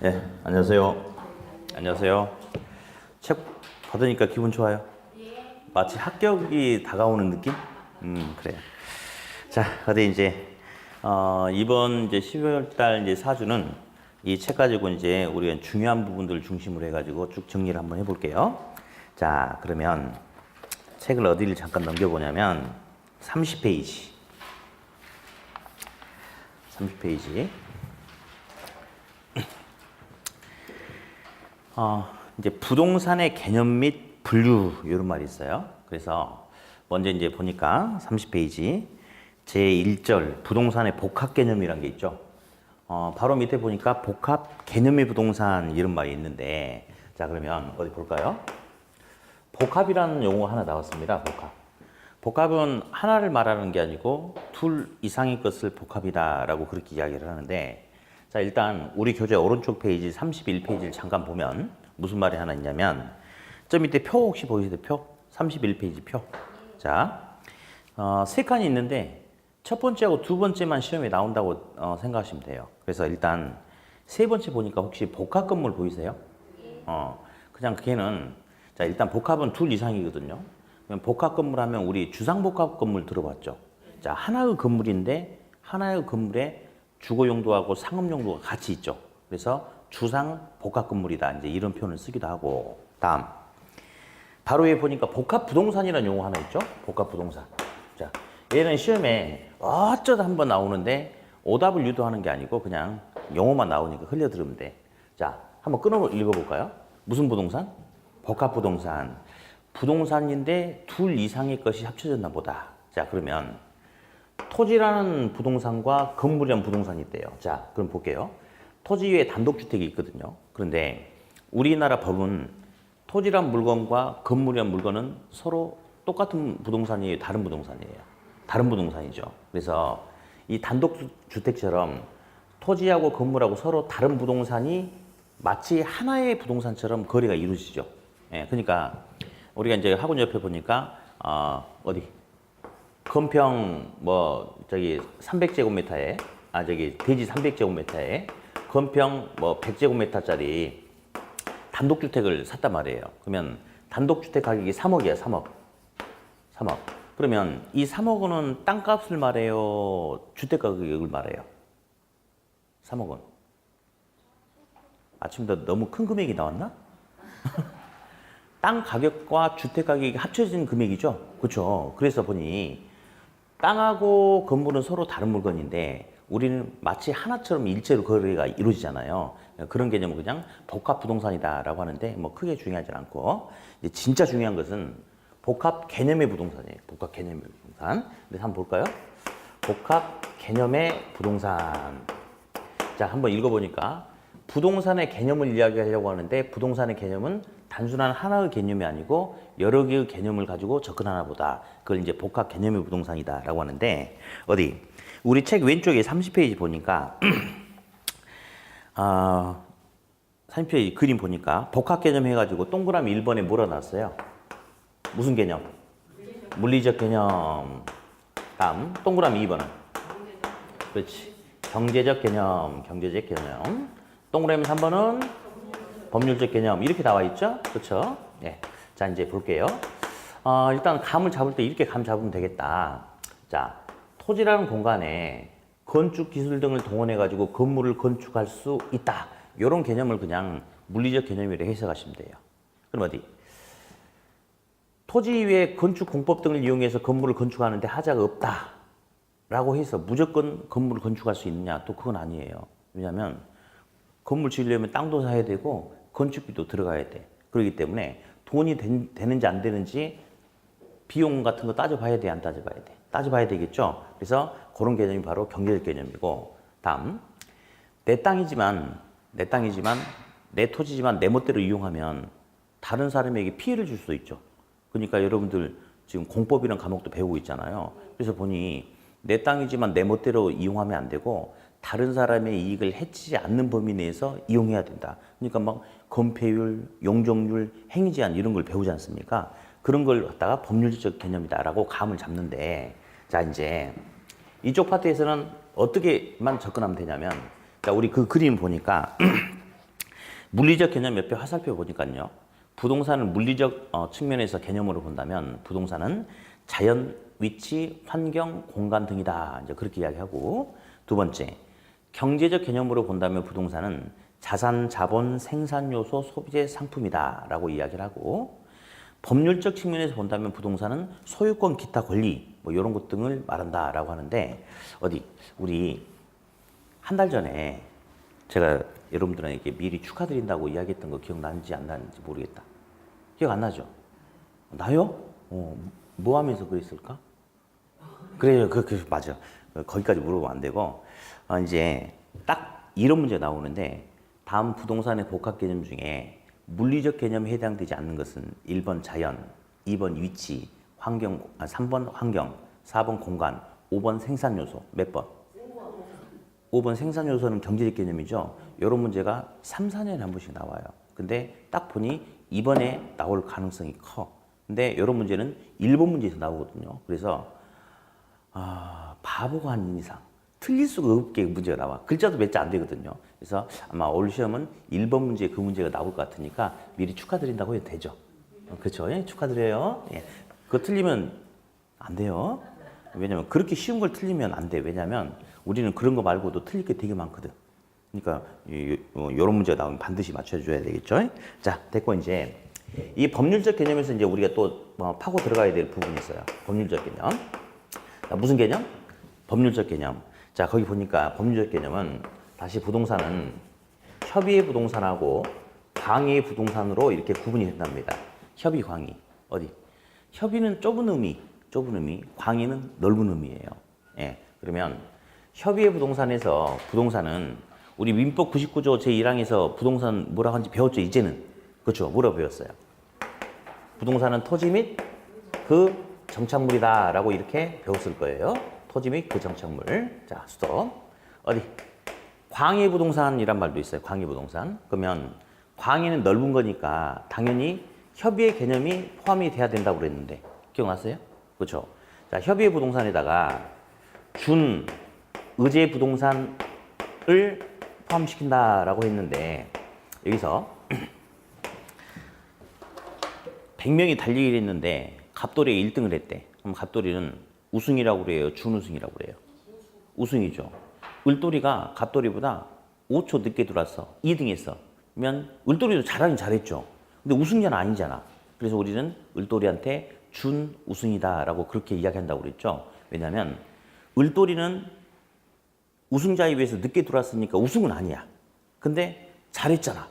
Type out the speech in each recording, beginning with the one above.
네, 안녕하세요. 안녕하세요. 책 받으니까 기분 좋아요? 마치 합격이 다가오는 느낌? 그래요. 자, 근데 이제, 이번 이제 12월 달 이제 사주는 이 책 가지고 이제 우리가 중요한 부분들을 중심으로 해가지고 쭉 정리를 한번 해볼게요. 자, 그러면 책을 어디를 잠깐 넘겨보냐면 30페이지. 30페이지. 이제 부동산의 개념 및 분류 이런 말이 있어요. 그래서 먼저 이제 보니까 30페이지 제1절 부동산의 복합 개념이란 게 있죠. 바로 밑에 보니까 복합 개념의 부동산 이런 말이 있는데, 자 그러면 어디 볼까요? 복합이라는 용어가 하나 나왔습니다. 복합. 복합은 하나를 말하는 게 아니고 둘 이상의 것을 복합이다라고 그렇게 이야기를 하는데, 자 일단 우리 교재 오른쪽 페이지 31페이지를 잠깐 보면 무슨 말이 하나 있냐면, 저 밑에 표 혹시 보이세요? 표? 31페이지 표. 자, 세 칸이 있는데 첫 번째하고 두 번째만 시험에 나온다고 생각하시면 돼요. 그래서 일단 세 번째 보니까 혹시 복합 건물 보이세요? 그냥 걔는, 자 일단 복합은 둘 이상이거든요. 그럼 복합 건물 하면 우리 주상복합 건물 들어봤죠? 자, 하나의 건물인데 하나의 건물에 주거 용도하고 상업 용도가 같이 있죠. 그래서 주상 복합 건물이다. 이제 이런 표현을 쓰기도 하고. 다음. 바로 위에 보니까 복합 부동산이라는 용어 하나 있죠? 복합 부동산. 자, 얘는 시험에 어쩌다 한번 나오는데 오답을 유도하는 게 아니고 그냥 용어만 나오니까 흘려들으면 돼. 자, 한번 끊어 읽어볼까요? 무슨 부동산? 복합 부동산. 부동산인데 둘 이상의 것이 합쳐졌나 보다. 자, 그러면 토지라는 부동산과 건물이라는 부동산이 있대요. 자, 그럼 볼게요. 토지 위에 단독주택이 있거든요. 그런데 우리나라 법은 토지란 물건과 건물이란 물건은 서로 똑같은 부동산이에요? 다른 부동산이에요? 다른 부동산이죠. 그래서 이 단독주택처럼 토지하고 건물하고 서로 다른 부동산이 마치 하나의 부동산처럼 거래가 이루어지죠. 예, 그러니까 우리가 이제 학원 옆에 보니까 어디 건평 뭐 저기 300제곱미터에 저기 대지 300제곱미터에 건평 뭐 100제곱미터짜리 단독주택을 샀단 말이에요. 그러면 단독주택 가격이 3억이야, 3억. 3억. 그러면 이 3억 원은 땅값을 말해요? 주택 가격을 말해요? 3억 원. 아침부터 너무 큰 금액이 나왔나? 땅 가격과 주택 가격이 합쳐진 금액이죠. 그렇죠. 그래서 보니 땅하고 건물은 서로 다른 물건인데 우리는 마치 하나처럼 일체로 거래가 이루어지잖아요. 그런 개념은 그냥 복합 부동산이다라고 하는데 뭐 크게 중요하지 않고, 이제 진짜 중요한 것은 복합 개념의 부동산이에요. 복합 개념의 부동산. 그래서 한번 볼까요? 복합 개념의 부동산. 자, 한번 읽어보니까 부동산의 개념을 이야기하려고 하는데 부동산의 개념은 단순한 하나의 개념이 아니고 여러 개의 개념을 가지고 접근하나 보다. 그걸 이제 복합 개념의 부동산이다라고 하는데, 어디 우리 책 왼쪽에 30페이지 보니까 30페이지 그림 보니까 복합 개념 해가지고 동그라미 1번에 몰아놨어요. 무슨 개념? 물리적 개념. 다음 동그라미 2번은? 그렇지. 경제적 개념, 경제적 개념. 동그라미 3번은 법률적 개념. 이렇게 나와 있죠? 그렇죠? 예. 자, 이제 볼게요. 일단 감을 잡을 때 이렇게 감 잡으면 되겠다. 자, 토지라는 공간에 건축 기술 등을 동원해 가지고 건물을 건축할 수 있다. 이런 개념을 그냥 물리적 개념이라고 해석하시면 돼요. 그럼 어디? 토지 위에 건축 공법 등을 이용해서 건물을 건축하는데 하자가 없다 라고 해서 무조건 건물을 건축할 수 있느냐? 또 그건 아니에요. 왜냐하면 건물 지으려면 땅도 사야 되고 건축비도 들어가야 돼. 그렇기 때문에 돈이 되는지 안 되는지 비용 같은 거 따져봐야 돼, 안 따져봐야 돼? 따져봐야 되겠죠? 그래서 그런 개념이 바로 경제적 개념이고, 다음 내 땅이지만 내 토지지만 내 멋대로 이용하면 다른 사람에게 피해를 줄 수도 있죠. 그러니까 여러분들 지금 공법이라는 과목도 배우고 있잖아요. 그래서 보니 내 땅이지만 내 멋대로 이용하면 안 되고 다른 사람의 이익을 해치지 않는 범위 내에서 이용해야 된다. 그러니까 막 건폐율, 용적률, 행위제한 이런 걸 배우지 않습니까? 그런 걸 갖다가 법률적 개념이다라고 감을 잡는데, 자 이제 이쪽 파트에서는 어떻게만 접근하면 되냐면, 자 우리 그 그림 보니까 물리적 개념 몇 개 화살표 보니까요. 부동산을 물리적 측면에서 개념으로 본다면 부동산은 자연, 위치, 환경, 공간 등이다. 이제 그렇게 이야기하고 두 번째, 경제적 개념으로 본다면 부동산은 자산, 자본, 생산 요소, 소비재, 상품이다. 라고 이야기를 하고 법률적 측면에서 본다면 부동산은 소유권, 기타 권리 뭐 이런 것 등을 말한다. 라고 하는데 우리 한 달 전에 제가 여러분들에게 미리 축하드린다고 이야기했던 거 기억나는지 안 나는지 모르겠다. 기억 안 나죠? 나요? 뭐 하면서 그랬을까? 그래요. 맞아. 거기까지 물어보면 안 되고, 이제 딱 이런 문제가 나오는데, 다음 부동산의 복합 개념 중에 물리적 개념에 해당되지 않는 것은 1번 자연, 2번 위치, 3번 환경, 4번 공간, 5번 생산 요소. 몇 번? 5번 생산 요소는 경제적 개념이죠. 이런 문제가 3, 4년에 한 번씩 나와요. 근데 딱 보니 이번에 나올 가능성이 커. 근데 이런 문제는 1번 문제에서 나오거든요. 그래서 바보가 아닌 이상 틀릴 수가 없게 문제가 나와. 글자도 몇 자 안 되거든요. 그래서 아마 올 시험은 1번 문제에 그 문제가 나올 것 같으니까 미리 축하드린다고 해도 되죠. 그렇죠? 예? 축하드려요. 예. 그거 틀리면 안 돼요. 왜냐면 그렇게 쉬운 걸 틀리면 안 돼. 왜냐면 우리는 그런 거 말고도 틀릴 게 되게 많거든. 그러니까 이런 문제가 나오면 반드시 맞춰줘야 되겠죠. 자, 됐고 이제 이 법률적 개념에서 이제 우리가 또 파고 들어가야 될 부분이 있어요. 법률적 개념. 자, 무슨 개념? 법률적 개념. 자, 거기 보니까 법률적 개념은 다시 부동산은 협의의 부동산하고 광의의 부동산으로 이렇게 구분이 된답니다. 협의, 광의. 어디? 협의는 좁은 의미, 광의는 넓은 의미예요. 예. 그러면 협의의 부동산에서 부동산은 우리 민법 99조 제1항에서 부동산 뭐라고 하는지 배웠죠, 이제는. 그렇죠. 뭐라고 배웠어요? 부동산은 토지 및 그 정착물이다 라고 이렇게 배웠을 거예요. 토지 및 그 정착물. 자, 스톱. 어디? 광의 부동산이란 말도 있어요. 광의 부동산. 그러면 광의는 넓은 거니까 당연히 협의의 개념이 포함이 돼야 된다고 그랬는데 기억나세요? 그렇죠. 자, 협의의 부동산에다가 준 의제 부동산을 포함시킨다라고 했는데 여기서 100명이 달리기를 했는데 갑돌이가 1등을 했대. 그럼 갑돌이는 우승이라고 그래요? 준우승이라고 그래요? 우승이죠. 을돌이가 갑돌이보다 5초 늦게 들어왔어. 2등 했어. 그러면 을돌이도 잘하긴 잘했죠. 근데 우승자는 아니잖아. 그래서 우리는 을돌이한테 준우승이다라고 그렇게 이야기한다고 그랬죠. 왜냐하면 을돌이는 우승자에 비해서 늦게 들어왔으니까 우승은 아니야. 근데 잘했잖아.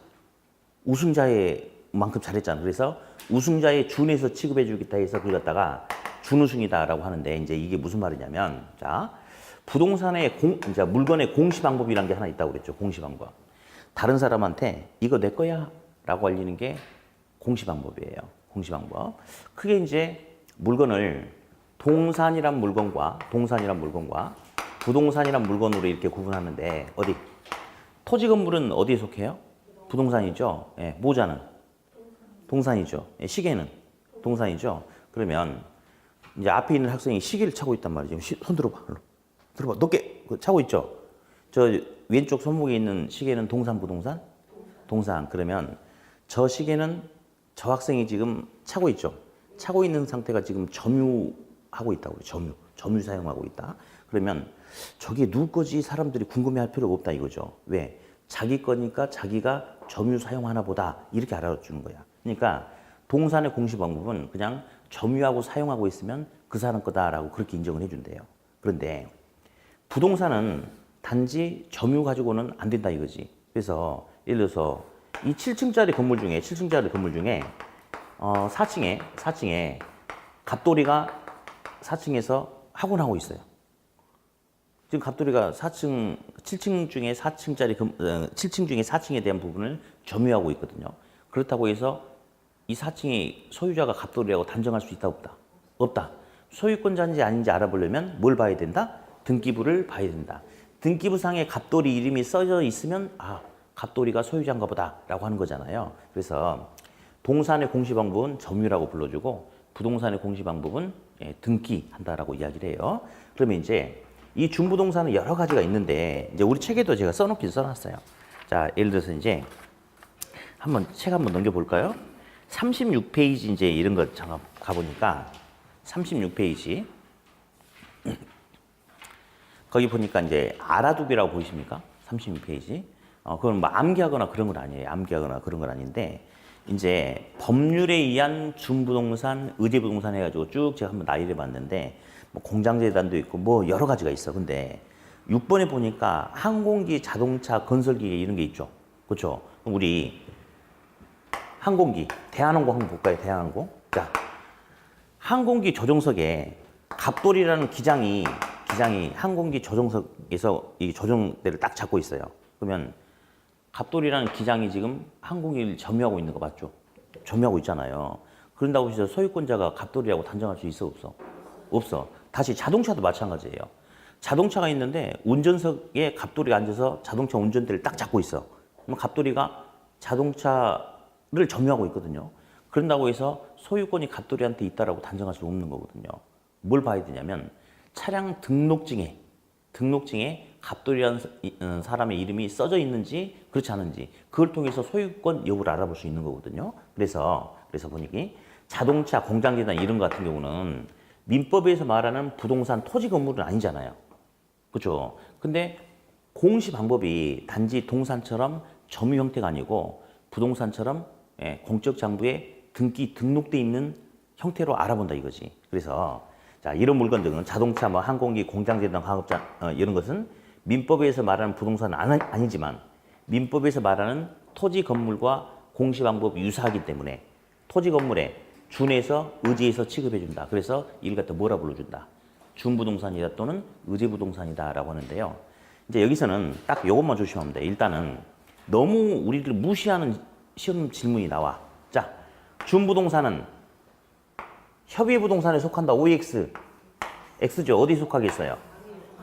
우승자의 만큼 잘했잖아. 그래서 우승자의 준에서 취급해 주겠다 해서 그걸 갖다가 준우승이다라고 하는데 이제 이게 무슨 말이냐면 자, 부동산의 이제 물건의 공시 방법이라는 게 하나 있다고 그랬죠. 공시 방법. 다른 사람한테 이거 내 거야 라고 알리는 게 공시 방법이에요. 공시 방법. 크게 이제 물건을 동산이란 물건과 부동산이란 물건으로 이렇게 구분하는데 어디? 토지 건물은 어디에 속해요? 부동산이죠. 예, 모자는 동산이죠. 예, 시계는 동산이죠. 그러면 이제 앞에 있는 학생이 시계를 차고 있단 말이죠. 손 들어봐. 들어봐. 높게 차고 있죠. 저 왼쪽 손목에 있는 시계는 동산, 부동산? 동산. 그러면 저 시계는 저 학생이 지금 차고 있죠. 차고 있는 상태가 지금 점유하고 있다고 그래요. 점유 사용하고 있다. 그러면 저게 누구 거지 사람들이 궁금해할 필요가 없다 이거죠. 왜? 자기 거니까 자기가 점유 사용하나 보다 이렇게 알아주는 거야. 그러니까 동산의 공시 방법은 그냥 점유하고 사용하고 있으면 그 사람 거다라고 그렇게 인정을 해준대요. 그런데 부동산은 단지 점유 가지고는 안 된다 이거지. 그래서 예를 들어서 이 7층짜리 건물 중에 4층에 갑돌이가 4층에서 학원하고 있어요. 지금 갑돌이가 7층 중에 4층에 대한 부분을 점유하고 있거든요. 그렇다고 해서 이 4층의 소유자가 갑돌이라고 단정할 수 있다 없다? 없다. 소유권자인지 아닌지 알아보려면 뭘 봐야 된다? 등기부를 봐야 된다. 등기부상에 갑돌이 이름이 써져 있으면 갑돌이가 소유자인가 보다 라고 하는 거잖아요. 그래서 동산의 공시 방법은 점유라고 불러주고 부동산의 공시 방법은 등기한다라고 이야기를 해요. 그러면 이제 이 중부동산은 여러 가지가 있는데 이제 우리 책에도 제가 써놨어요. 자, 예를 들어서 이제 한번 책 한번 넘겨볼까요? 36페이지 이제 이런 거 잠깐 가보니까 36페이지 거기 보니까 이제 알아두기라고 보이십니까? 36페이지. 그건 뭐 암기하거나 그런 건 아니에요. 암기하거나 그런 건 아닌데 이제 법률에 의한 준부동산, 의제부동산 해가지고 쭉 제가 한번 나열해 봤는데 뭐 공장재단도 있고 뭐 여러 가지가 있어. 근데 6번에 보니까 항공기, 자동차, 건설기계 이런 게 있죠. 그렇죠? 그럼 우리 항공기, 대한항공 한번 볼까요? 대한항공. 자, 항공기 조종석에 갑돌이라는 기장이 항공기 조종석에서 이 조종대를 딱 잡고 있어요. 그러면 갑돌이라는 기장이 지금 항공기를 점유하고 있는 거 맞죠? 점유하고 있잖아요. 그런다고 해서 소유권자가 갑돌이라고 단정할 수 있어 없어? 없어. 다시 자동차도 마찬가지예요. 자동차가 있는데 운전석에 갑돌이가 앉아서 자동차 운전대를 딱 잡고 있어. 그럼 갑돌이가 자동차를 점유하고 있거든요. 그런다고 해서 소유권이 갑돌이한테 있다라고 단정할 수 없는 거거든요. 뭘 봐야 되냐면 차량 등록증에 갑돌이라는 사람의 이름이 써져 있는지 그렇지 않은지 그걸 통해서 소유권 여부를 알아볼 수 있는 거거든요. 그래서 보니 자동차, 공장재단 이런 거 같은 경우는 민법에서 말하는 부동산 토지 건물은 아니잖아요. 그렇죠? 근데 공시 방법이 단지 동산처럼 점유 형태가 아니고 부동산처럼 공적 장부에 등록돼 있는 형태로 알아본다 이거지. 그래서 자, 이런 물건 등은 자동차, 뭐 항공기, 공장재단, 화학업자 이런 것은 민법에서 말하는 부동산은 아니지만 민법에서 말하는 토지 건물과 공시 방법이 유사하기 때문에 토지 건물에 준해서 의지해서 취급해준다. 그래서 이를 갖다 뭐라 불러준다. 준부동산이다 또는 의제부동산이다라고 하는데요. 이제 여기서는 딱 이것만 조심하면 돼. 일단은 너무 우리를 무시하는 시험 질문이 나와. 자, 준부동산은 협의부동산에 속한다. OX. X죠. 어디 속하겠어요?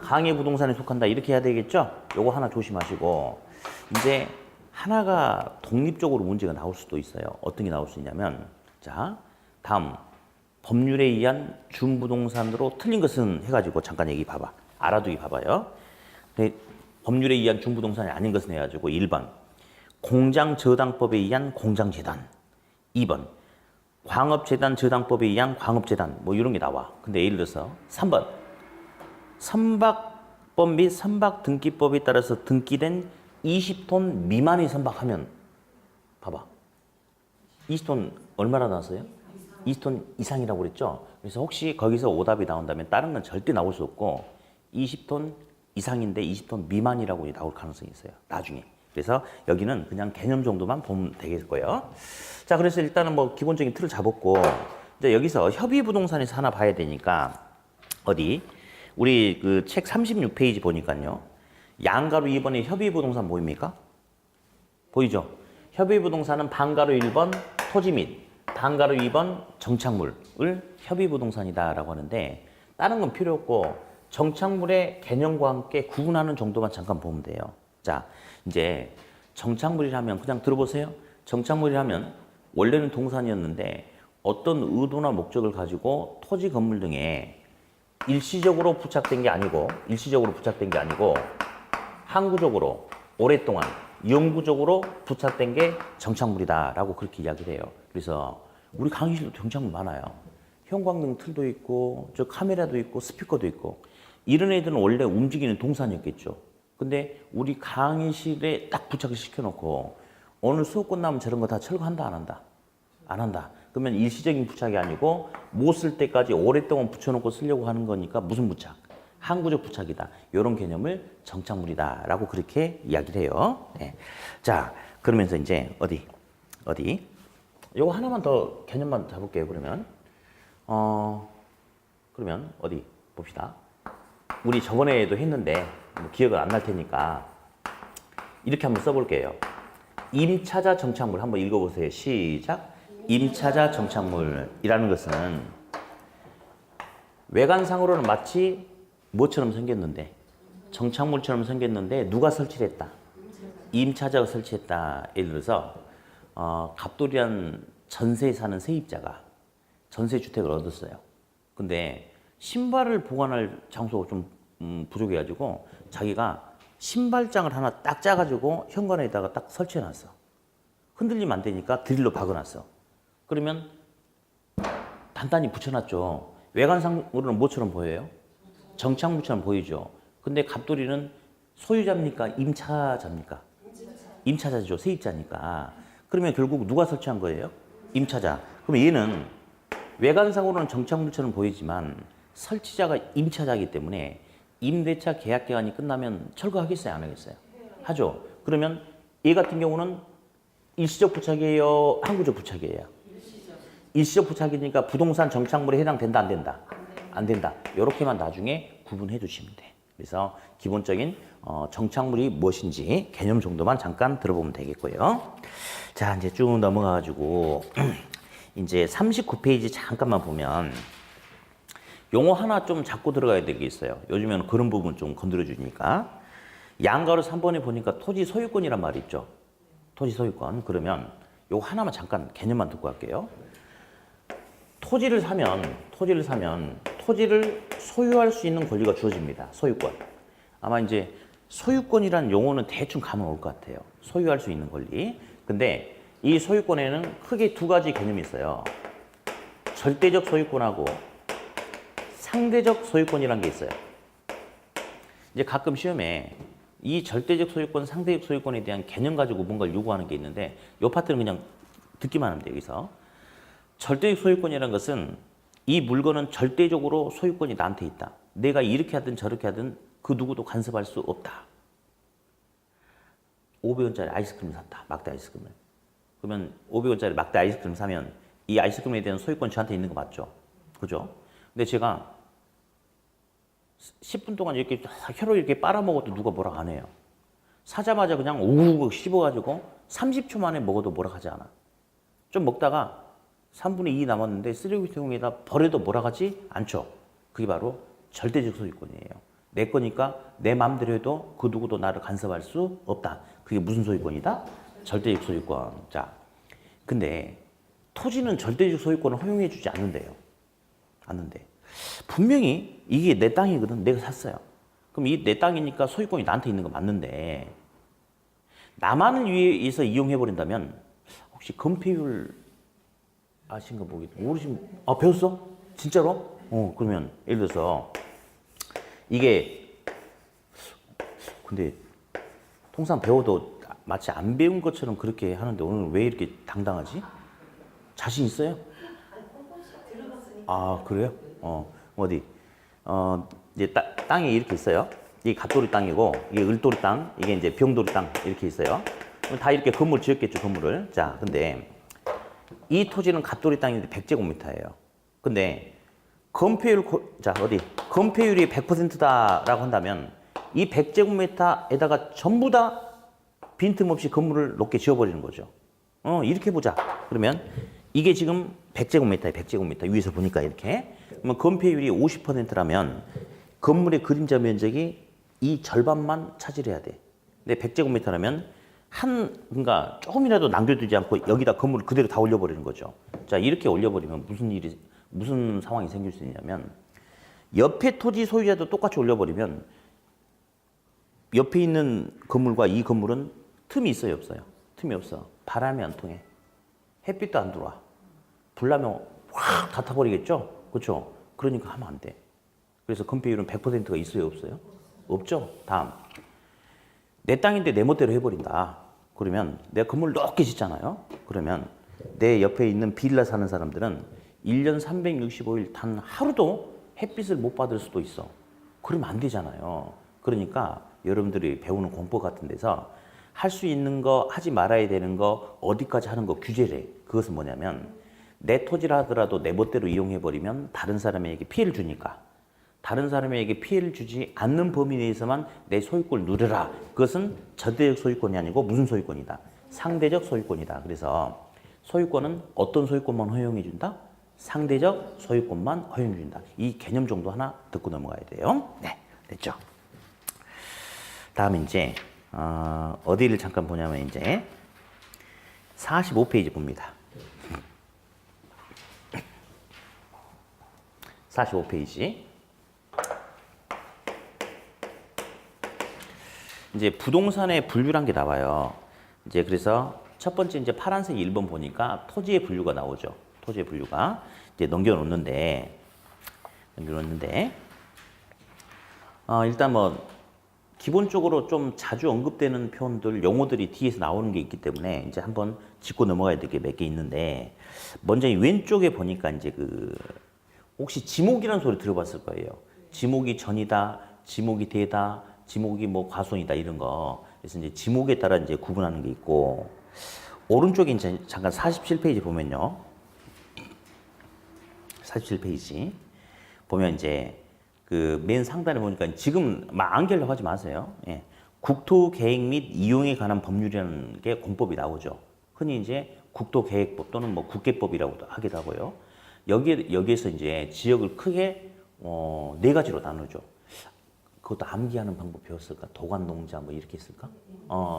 강해부동산에 속한다. 이렇게 해야 되겠죠? 요거 하나 조심하시고 이제 하나가 독립적으로 문제가 나올 수도 있어요. 어떤 게 나올 수 있냐면 자, 다음 법률에 의한 준부동산으로 틀린 것은 해가지고 잠깐 얘기 봐봐. 알아두기 봐봐요. 법률에 의한 준부동산이 아닌 것은 해가지고 1번 공장저당법에 의한 공장재단 2번 광업재단 저당법에 의한 광업재단 뭐 이런 게 나와. 근데 예를 들어서 3번 선박법 및 선박등기법에 따라서 등기된 20톤 미만이 선박하면 봐봐. 20톤 얼마나 나왔어요? 20톤 이상이라고 그랬죠? 그래서 혹시 거기서 오답이 나온다면 다른 건 절대 나올 수 없고 20톤 이상인데 20톤 미만이라고 나올 가능성이 있어요. 나중에. 그래서 여기는 그냥 개념 정도만 보면 되겠고요. 자, 그래서 일단은 뭐 기본적인 틀을 잡았고 이제 여기서 협의부동산에서 하나 봐야 되니까 어디 우리 그 책 36페이지 보니까요. 양가로 2번에 협의부동산 보입니까? 보이죠? 협의부동산은 반가로 1번 토지 및 반가로 2번 정착물을 협의부동산이다라고 하는데 다른 건 필요 없고 정착물의 개념과 함께 구분하는 정도만 잠깐 보면 돼요. 자, 이제 정착물이라면 그냥 들어보세요. 정착물이라면 원래는 동산이었는데 어떤 의도나 목적을 가지고 토지 건물 등에 일시적으로 부착된 게 아니고 항구적으로 오랫동안 영구적으로 부착된 게 정착물이다라고 그렇게 이야기를 해요. 그래서 우리 강의실도 정착물 많아요. 형광등 틀도 있고 저 카메라도 있고 스피커도 있고 이런 애들은 원래 움직이는 동산이었겠죠. 근데 우리 강의실에 딱 부착을 시켜놓고 오늘 수업 끝나면 저런 거 다 철거한다 안 한다? 안 한다. 그러면 일시적인 부착이 아니고 못 쓸 때까지 오랫동안 붙여놓고 쓰려고 하는 거니까 무슨 부착? 항구적 부착이다. 이런 개념을 정착물이다라고 그렇게 이야기를 해요. 네. 자, 그러면서 이제 어디? 요거 하나만 더 개념만 잡을게요. 그러면 어디 봅시다. 우리 저번에도 했는데 뭐 기억은 안 날 테니까 이렇게 한번 써볼게요. 임차자 정착물 한번 읽어보세요. 시작. 임차자 정착물이라는 것은 외관상으로는 마치 뭐처럼 생겼는데 정착물처럼 생겼는데 누가 설치를 했다? 임차자가 설치했다. 예를 들어서 갑돌이란 전세에 사는 세입자가 전세주택을 얻었어요. 근데 신발을 보관할 장소가 좀 부족해가지고 자기가 신발장을 하나 딱 짜가지고 현관에다가 딱 설치해놨어. 흔들리면 안 되니까 드릴로 박아놨어. 그러면 단단히 붙여놨죠. 외관상으로는 뭐처럼 보여요? 정창물처럼 보이죠. 근데 갑돌이는 소유자입니까? 임차자입니까? 임차자죠. 세입자니까. 그러면 결국 누가 설치한 거예요? 임차자. 그럼 얘는 외관상으로는 정창물처럼 보이지만 설치자가 임차자이기 때문에 임대차 계약 기간이 끝나면 철거하겠어요? 안 하겠어요? 하죠. 그러면 얘 같은 경우는 일시적 부착이에요? 항구적 부착이에요? 일시적 부착이니까 부동산 정착물에 해당된다? 안 된다? 안 된다. 이렇게만 나중에 구분해 주시면 돼. 그래서 기본적인 정착물이 무엇인지 개념 정도만 잠깐 들어보면 되겠고요. 자, 이제 쭉 넘어가가지고 이제 39페이지 잠깐만 보면 용어 하나 좀 잡고 들어가야 될 게 있어요. 요즘에는 그런 부분 좀 건드려 주니까. 양가로 3번에 보니까 토지 소유권이란 말이 있죠. 토지 소유권. 그러면 요거 하나만 잠깐 개념만 듣고 갈게요. 토지를 사면 토지를 소유할 수 있는 권리가 주어집니다. 소유권. 아마 이제 소유권이란 용어는 대충 감은 올 것 같아요. 소유할 수 있는 권리. 근데 이 소유권에는 크게 두 가지 개념이 있어요. 절대적 소유권하고 상대적 소유권이라는 게 있어요. 이제 가끔 시험에 이 절대적 소유권, 상대적 소유권에 대한 개념 가지고 뭔가를 요구하는 게 있는데 이 파트는 그냥 듣기만 하면 돼요. 여기서. 절대적 소유권이라는 것은 이 물건은 절대적으로 소유권이 나한테 있다. 내가 이렇게 하든 저렇게 하든 그 누구도 간섭할 수 없다. 500원짜리 아이스크림 샀다. 막대 아이스크림을. 그러면 500원짜리 막대 아이스크림 사면 이 아이스크림에 대한 소유권 저한테 있는 거 맞죠? 그죠? 근데 제가 10분 동안 이렇게 혀로 이렇게 빨아먹어도 누가 뭐라 안 해요. 사자마자 그냥 우르르 씹어가지고 30초 만에 먹어도 뭐라 하지 않아. 좀 먹다가 3분의 2 남았는데 쓰레기통에다 버려도 뭐라 하지 않죠. 그게 바로 절대적 소유권이에요. 내 거니까 내 마음대로 해도 그 누구도 나를 간섭할 수 없다. 그게 무슨 소유권이다? 절대적 소유권. 자, 근데 토지는 절대적 소유권을 허용해 주지 않는데요. 않는데. 분명히 이게 내 땅이거든. 내가 샀어요. 그럼 이 내 땅이니까 소유권이 나한테 있는 거 맞는데 나만을 위해서 이용해 버린다면 혹시 건폐율 아신가 모르시면 배웠어? 진짜로? 그러면 예를 들어서 이게 근데 통상 배워도 마치 안 배운 것처럼 그렇게 하는데 오늘 왜 이렇게 당당하지? 자신 있어요? 아, 그래요? 어디? 이제 땅이 이렇게 있어요. 이게 갓돌이 땅이고, 이게 을돌이 땅, 이게 이제 병돌이 땅, 이렇게 있어요. 다 이렇게 건물 지었겠죠, 건물을. 자, 근데 이 토지는 갓돌이 땅인데 100제곱미터예요. 근데 건폐율이 100%다라고 한다면 이 100제곱미터에다가 전부 다 빈틈없이 건물을 높게 지어버리는 거죠. 이렇게 보자. 그러면 이게 지금 100제곱미터에 100제곱미터 위에서 보니까 이렇게. 그러면 건폐율이 50%라면 건물의 그림자 면적이 이 절반만 차지해야 돼. 근데 100제곱미터라면 그러니까 조금이라도 남겨두지 않고 여기다 건물을 그대로 다 올려버리는 거죠. 자, 이렇게 올려버리면 무슨 상황이 생길 수 있냐면 옆에 토지 소유자도 똑같이 올려버리면 옆에 있는 건물과 이 건물은 틈이 있어요, 없어요? 틈이 없어. 바람이 안 통해. 햇빛도 안 들어와. 불 나면 확 다 타버리겠죠? 그렇죠? 그러니까 하면 안 돼. 그래서 건폐율은 100%가 있어요, 없어요? 없죠? 다음. 내 땅인데 내 멋대로 해버린다. 그러면 내가 건물 높게 짓잖아요? 그러면 내 옆에 있는 빌라 사는 사람들은 1년 365일 단 하루도 햇빛을 못 받을 수도 있어. 그러면 안 되잖아요. 그러니까 여러분들이 배우는 공법 같은 데서 할 수 있는 거, 하지 말아야 되는 거, 어디까지 하는 거 규제를 해. 그것은 뭐냐면 내 토지를 하더라도 내 멋대로 이용해버리면 다른 사람에게 피해를 주니까 다른 사람에게 피해를 주지 않는 범위 내에서만 내 소유권을 누려라. 그것은 절대적 소유권이 아니고 무슨 소유권이다? 상대적 소유권이다. 그래서 소유권은 어떤 소유권만 허용해 준다? 상대적 소유권만 허용해 준다. 이 개념 정도 하나 듣고 넘어가야 돼요. 네, 됐죠? 다음에 이제 어디를 잠깐 보냐면 이제 45페이지 봅니다. 45페이지. 이제 부동산의 분류란 게 나와요. 이제 그래서 첫 번째 이제 파란색 1번 보니까 토지의 분류가 나오죠. 토지의 분류가 이제 넘겨놓는데 일단 뭐 기본적으로 좀 자주 언급되는 표현들, 용어들이 뒤에서 나오는 게 있기 때문에 이제 한번 짚고 넘어가야 될 게 몇 개 있는데, 먼저 이 왼쪽에 보니까 이제 혹시 지목이라는 소리 들어봤을 거예요. 지목이 전이다, 지목이 대다, 지목이 뭐 과손이다 이런 거. 그래서 이제 지목에 따라 이제 구분하는 게 있고, 오른쪽에 이제 잠깐 47페이지 보면요. 47페이지 보면 이제 맨 상단에 보니까 지금 막 안결려고 하지 마세요. 예. 국토계획 및 이용에 관한 법률이라는 게 공법이 나오죠. 흔히 이제 국토계획법 또는 뭐 국계법이라고도 하기도 하고요. 여기에서 이제 지역을 크게 4가지로 나누죠. 그것도 암기하는 방법 배웠을까? 도관농자 뭐 이렇게 했을까?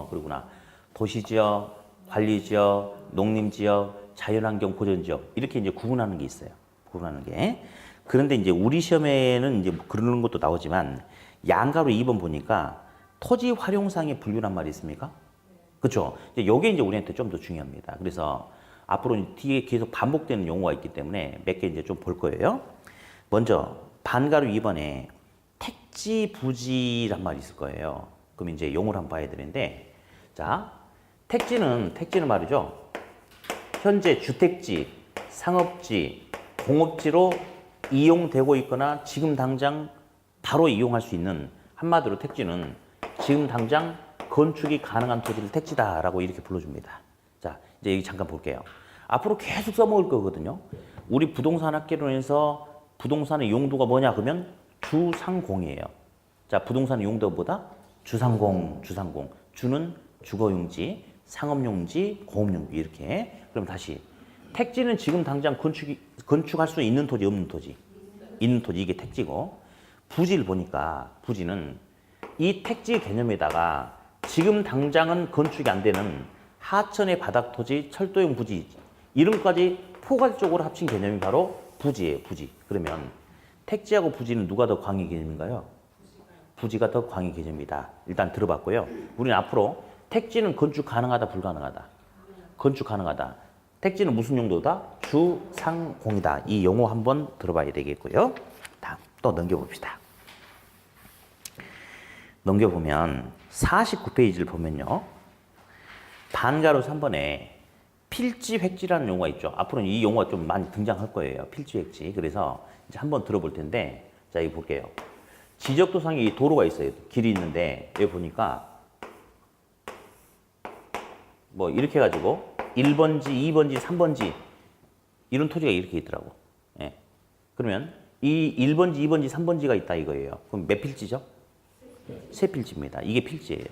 그러구나. 도시지역, 관리지역, 농림지역, 자연환경 보전지역 이렇게 이제 구분하는 게 있어요. 구분하는 게. 그런데 이제 우리 시험에는 이제 그런 것도 나오지만 양가로 2번 보니까 토지 활용상의 분류란 말이 있습니까? 그렇죠? 이게 이제 우리한테 좀 더 중요합니다. 그래서 앞으로 뒤에 계속 반복되는 용어가 있기 때문에 몇 개 이제 좀 볼 거예요. 먼저 반가로 2번에 택지 부지란 말이 있을 거예요. 그럼 이제 용어를 한번 봐야 되는데, 자, 택지는 말이죠. 현재 주택지, 상업지, 공업지로 이용되고 있거나 지금 당장 바로 이용할 수 있는, 한마디로 택지는 지금 당장 건축이 가능한 토지를 택지다라고 이렇게 불러줍니다. 자, 이제 여기 잠깐 볼게요. 앞으로 계속 써먹을 거거든요. 우리 부동산 학개론에서 부동산의 용도가 뭐냐 그러면 주상공이에요. 자, 부동산의 용도가 뭐다? 주상공. 주는 주거용지, 상업용지, 공업용지 이렇게. 그럼 다시 택지는 지금 당장 건축할 수 있는 토지, 없는 토지? 있는 토지, 이게 택지고, 부지를 보니까 부지는 이 택지 개념에다가 지금 당장은 건축이 안 되는 하천의 바닥 토지, 철도용 부지 이런 것까지 포괄적으로 합친 개념이 바로 부지예요. 부지. 그러면 택지하고 부지는 누가 더 광의 개념인가요? 부지가 더 광의 개념이다. 일단 들어봤고요. 우리는 앞으로 택지는 건축 가능하다, 불가능하다? 건축 가능하다. 택지는 무슨 용도다? 주상공이다. 이 용어 한번 들어봐야 되겠고요. 다음 또 넘겨봅시다. 넘겨보면 49페이지를 보면요. 반가로 3번에 필지 획지라는 용어가 있죠. 앞으로는 이 용어가 좀 많이 등장할 거예요. 필지 획지. 그래서 이제 한번 들어볼 텐데, 자, 여기 볼게요. 지적도상에 도로가 있어요. 길이 있는데 여기 보니까 뭐 이렇게 해가지고 1번지, 2번지, 3번지 이런 토지가 이렇게 있더라고. 예. 그러면 이 1번지, 2번지, 3번지가 있다 이거예요. 그럼 몇 필지죠? 세 필지입니다. 이게 필지예요.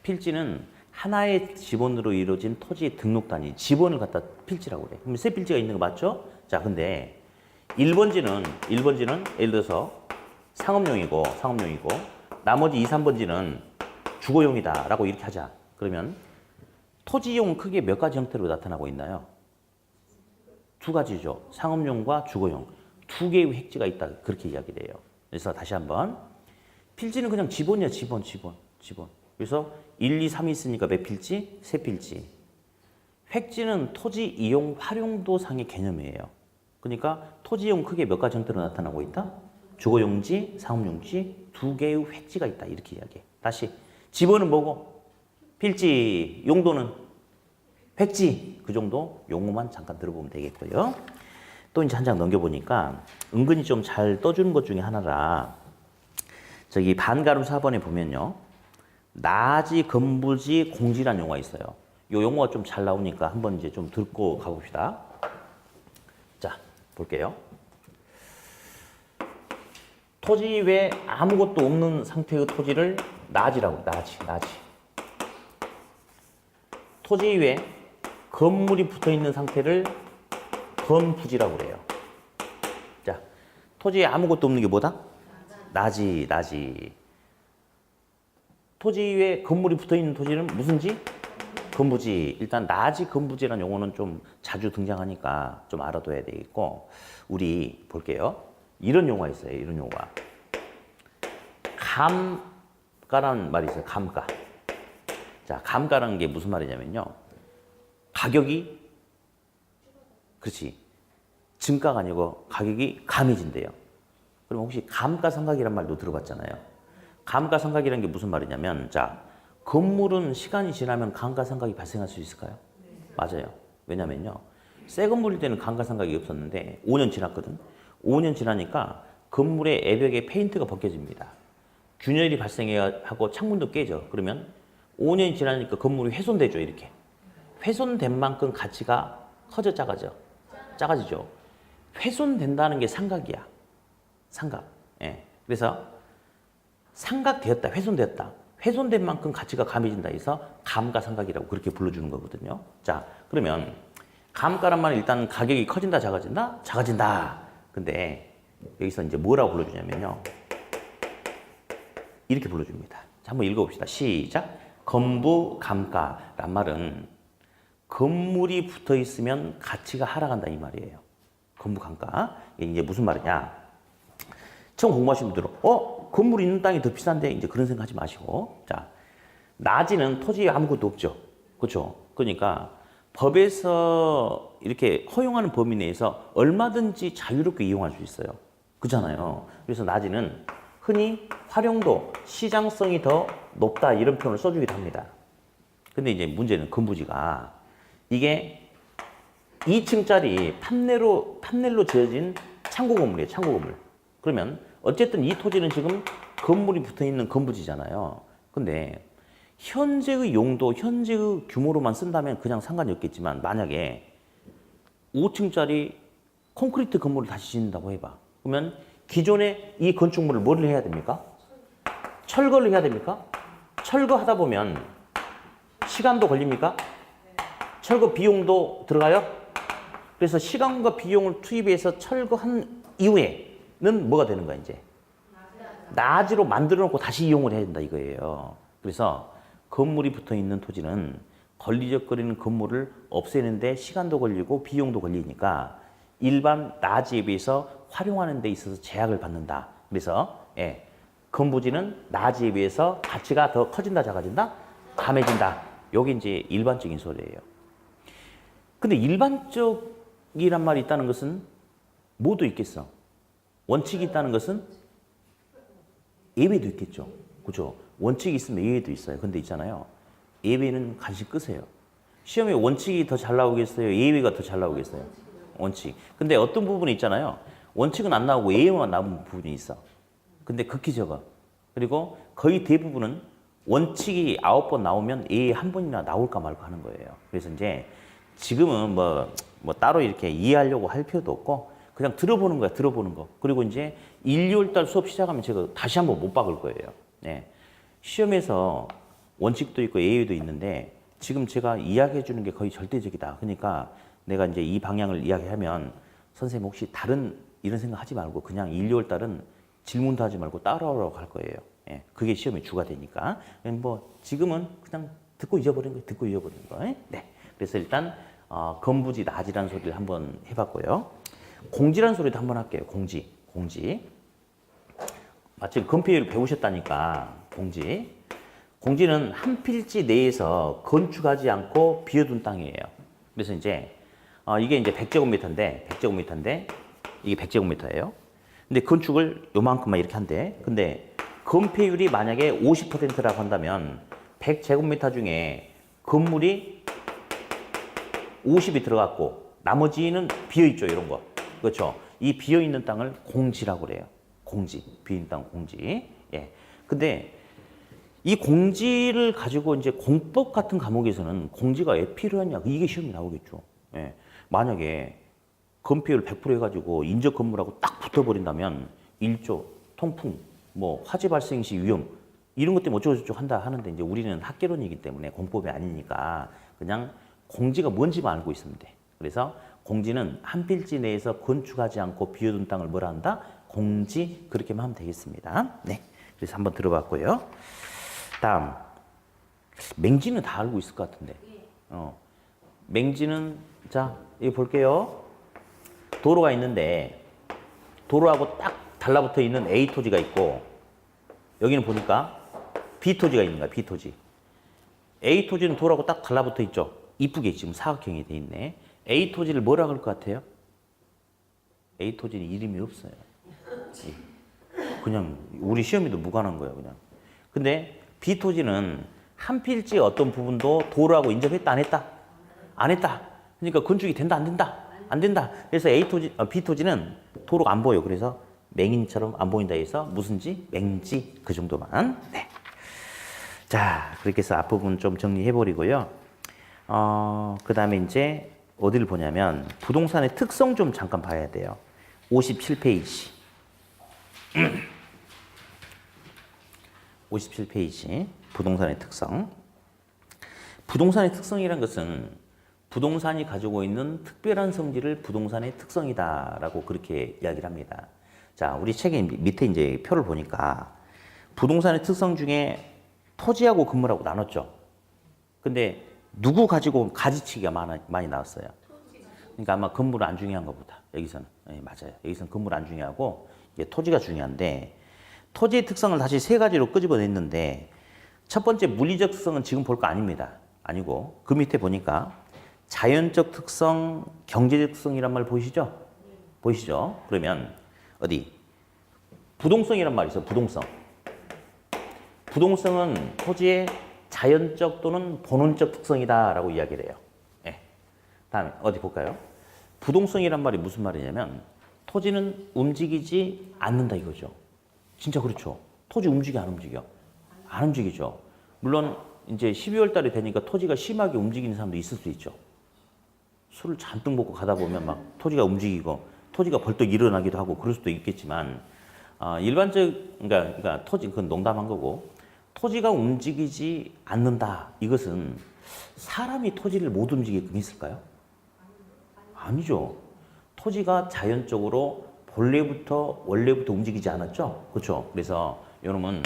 필지는 하나의 지번으로 이루어진 토지의 등록 단위, 지번을 갖다 필지라고 그래. 그럼 세 필지가 있는 거 맞죠? 자, 근데 1번지는 예를 들어서 상업용이고 나머지 2, 3번지는 주거용이다라고 이렇게 하자. 그러면 토지용은 크게 몇 가지 형태로 나타나고 있나요? 2가지죠. 상업용과 주거용. 2개의 획지가 있다. 그렇게 이야기를 해요. 그래서 다시 한번. 필지는 그냥 지번이야. 지번. 그래서 1, 2, 3이 있으니까 몇 필지? 세 필지. 획지는 토지 이용 활용도 상의 개념이에요. 그러니까 토지용 크게 몇 가지 형태로 나타나고 있다? 주거용지, 상업용지, 2개의 획지가 있다. 이렇게 이야기해. 다시. 지번은 뭐고? 필지. 용도는 획지. 그 정도 용어만 잠깐 들어보면 되겠고요. 또 이제 한 장 넘겨보니까 은근히 좀 잘 떠주는 것 중에 하나라. 저기 반가름 4번에 보면요. 나지, 건부지, 공지란 용어가 있어요. 이 용어가 좀 잘 나오니까 한번 이제 좀 듣고 가봅시다. 자, 볼게요. 토지 외에 아무것도 없는 상태의 토지를 나지라고, 나지. 토지 위에 건물이 붙어 있는 상태를 건부지라고 그래요. 자, 토지에 아무것도 없는 게 뭐다? 나지. 토지 위에 건물이 붙어 있는 토지는 무슨 지? 건부지. 일단 나지 건부지라는 용어는 좀 자주 등장하니까 좀 알아둬야 되겠고, 우리 볼게요. 이런 용어가 있어요. 이런 용어가. 감가라는 말이 있어요. 감가. 자, 감가라는 게 무슨 말이냐면요. 가격이 그렇지. 증가가 아니고 가격이 감해진대요. 그럼 혹시 감가상각이란 말도 들어봤잖아요. 감가상각이라는 게 무슨 말이냐면 자, 건물은 시간이 지나면 감가상각이 발생할 수 있을까요? 맞아요. 왜냐면요. 새 건물일 때는 감가상각이 없었는데 5년 지났거든. 5년 지나니까 건물의 애벽에 페인트가 벗겨집니다. 균열이 발생하고 창문도 깨져. 그러면 5년이 지나니까 건물이 훼손되죠. 이렇게. 훼손된 만큼 가치가 커져 작아져? 작아지죠. 훼손된다는 게 상각이야. 상각. 예. 그래서 상각되었다. 훼손되었다. 훼손된 만큼 가치가 감해진다 해서 감가상각이라고 그렇게 불러주는 거거든요. 자, 그러면 감가란 말은 일단 가격이 커진다, 작아진다? 작아진다. 근데 여기서 이제 뭐라고 불러주냐면요. 이렇게 불러줍니다. 자, 한번 읽어봅시다. 시작. 건부감가란 말은 건물이 붙어 있으면 가치가 하락한다 이 말이에요. 건부감가. 이게 이제 무슨 말이냐? 처음 공부하시는 분들은 건물 있는 땅이 더 비싼데 이제 그런 생각하지 마시고 자, 낮이는 토지에 아무것도 없죠. 그렇죠? 그러니까 법에서 이렇게 허용하는 범위 내에서 얼마든지 자유롭게 이용할 수 있어요. 그렇잖아요. 그래서 낮이는 흔히 활용도, 시장성이 더 높다 이런 표현을 써주기도 합니다. 근데 이제 문제는 건부지가 이게 2층짜리 판넬로 지어진 창고 건물이에요. 창고 건물. 그러면 어쨌든 이 토지는 지금 건물이 붙어있는 건부지잖아요. 근데 현재의 용도, 현재의 규모로만 쓴다면 그냥 상관이 없겠지만 만약에 5층짜리 콘크리트 건물을 다시 짓는다고 해봐. 그러면 기존에 이 건축물을 뭐를 해야 됩니까? 철거를 해야 됩니까? 철거하다 보면 시간도 걸립니까? 철거 비용도 들어가요? 그래서 시간과 비용을 투입해서 철거한 이후에는 뭐가 되는 거야, 이제? 낮으로 만들어 놓고 다시 이용을 해야 된다 이거예요. 그래서 건물이 붙어 있는 토지는 걸리적거리는 건물을 없애는데 시간도 걸리고 비용도 걸리니까 일반 낮에 비해서 활용하는 데 있어서 제약을 받는다. 그래서 건부지는 낮에 비해서 가치가 더 커진다, 작아진다? 감해진다. 요게 이제 일반적인 소리예요. 근데 일반적이란 말이 있다는 것은 뭐도 있겠어? 원칙이 있다는 것은 예외도 있겠죠. 그죠? 원칙이 있으면 예외도 있어요. 근데 있잖아요. 예외는 관심 끄세요. 시험에 원칙이 더 잘 나오겠어요? 예외가 더 잘 나오겠어요? 원칙. 근데 어떤 부분이 있잖아요. 원칙은 안 나오고 예외만 나오는 부분이 있어. 근데 극히 적어. 그리고 거의 대부분은 원칙이 9번 나오면 예외 한 번이나 나올까 말까 하는 거예요. 그래서 이제 지금은 뭐 따로 이렇게 이해하려고 할 필요도 없고 그냥 들어보는 거야, 들어보는 거. 그리고 이제 1, 2월 달 수업 시작하면 제가 다시 한번 못 박을 거예요. 네. 시험에서 원칙도 있고 예외도 있는데 지금 제가 이야기해 주는 게 거의 절대적이다. 그러니까 내가 이제 이 방향을 이야기하면 선생님 혹시 다른 이런 생각 하지 말고 그냥 1, 2월 달은 질문도 하지 말고 따라오라고 할 거예요. 예. 그게 시험의 주가 되니까. 뭐 지금은 그냥 듣고 잊어버린 거, 듣고 잊어버린 거. 네. 그래서 일단 건부지, 낮이라는 소리를 한번 해봤고요. 공지라는 소리도 한번 할게요. 공지. 마치 건폐율을 배우셨다니까 공지. 공지는 한 필지 내에서 건축하지 않고 비워둔 땅이에요. 그래서 이제 이게 이제 100제곱미터인데 이게 100제곱미터예요. 근데 건축을 요만큼만 이렇게 한대. 근데 건폐율이 만약에 50%라고 한다면 100제곱미터 중에 건물이 50이 들어갔고 나머지는 비어있죠. 이런 거. 그렇죠. 이 비어있는 땅을 공지라고 그래요. 공지. 비어있는 땅 공지. 예. 근데 이 공지를 가지고 이제 공법 같은 과목에서는 공지가 왜 필요하냐. 이게 시험이 나오겠죠. 예. 만약에 건폐율 100% 해가지고 인접 건물하고 딱 붙어버린다면 일조, 통풍, 뭐 화재 발생 시 위험 이런 것 때문에 어쩌고저쩌고 한다 하는데 이제 우리는 학개론이기 때문에 공법이 아니니까 그냥 공지가 뭔지만 알고 있으면 돼. 그래서 공지는 한 필지 내에서 건축하지 않고 비워둔 땅을 뭐라 한다? 공지 그렇게만 하면 되겠습니다. 네, 그래서 한번 들어봤고요. 다음 맹지는 다 알고 있을 것 같은데. 맹지는 자 여기 볼게요. 도로가 있는데 도로하고 딱 달라붙어 있는 A 토지가 있고 여기는 보니까 B 토지가 있는 거야. B 토지. A 토지는 도로하고 딱 달라붙어 있죠. 이쁘게 지금 사각형이 돼 있네. A 토지를 뭐라 그럴 것 같아요? A 토지는 이름이 없어요. 그냥 우리 시험에도 무관한 거예요, 그냥. 근데 B 토지는 한 필지 어떤 부분도 도로하고 인접했다, 안 했다? 안 했다. 그러니까 건축이 된다, 안 된다? 안 된다. 그래서 B 토지는 도로가 안 보여. 그래서 맹인처럼 안 보인다 해서 무슨지? 맹지. 그 정도만. 네. 자, 그렇게 해서 앞부분 좀 정리해버리고요. 그 다음에 이제 어디를 보냐면 부동산의 특성 좀 잠깐 봐야 돼요. 57페이지. 57페이지. 부동산의 특성. 부동산의 특성이란 것은 부동산이 가지고 있는 특별한 성질을 부동산의 특성이다라고 그렇게 이야기를 합니다. 자, 우리 책에 밑에 이제 표를 보니까 부동산의 특성 중에 토지하고 건물하고 나눴죠. 근데 누구 가지고 가지치기가 많이 나왔어요. 그러니까 아마 건물은 안 중요한 것보다 여기서는 맞아요. 여기서는 건물 안 중요하고 이제 토지가 중요한데 토지의 특성을 다시 세 가지로 끄집어냈는데 첫 번째 물리적 특성은 지금 볼 거 아닙니다. 아니고 그 밑에 보니까 자연적 특성, 경제적 특성이란 말 보이시죠? 보이시죠? 그러면 어디 부동성이란 말이 있어요. 부동성. 부동성은 토지의 자연적 또는 본원적 특성이다라고 이야기를 해요. 네. 다음에 어디 볼까요? 부동성이란 말이 무슨 말이냐면 토지는 움직이지 않는다 이거죠. 진짜 그렇죠. 토지 움직여 안 움직여? 안 움직이죠. 물론 이제 12월 달이 되니까 토지가 심하게 움직이는 사람도 있을 수 있죠. 술을 잔뜩 먹고 가다 보면 막 토지가 움직이고 토지가 벌떡 일어나기도 하고 그럴 수도 있겠지만 그러니까 토지 그건 농담한 거고 토지가 움직이지 않는다. 이것은 사람이 토지를 못 움직이게끔 했을까요? 아니죠. 토지가 자연적으로 원래부터 움직이지 않았죠. 그렇죠. 그래서 이놈은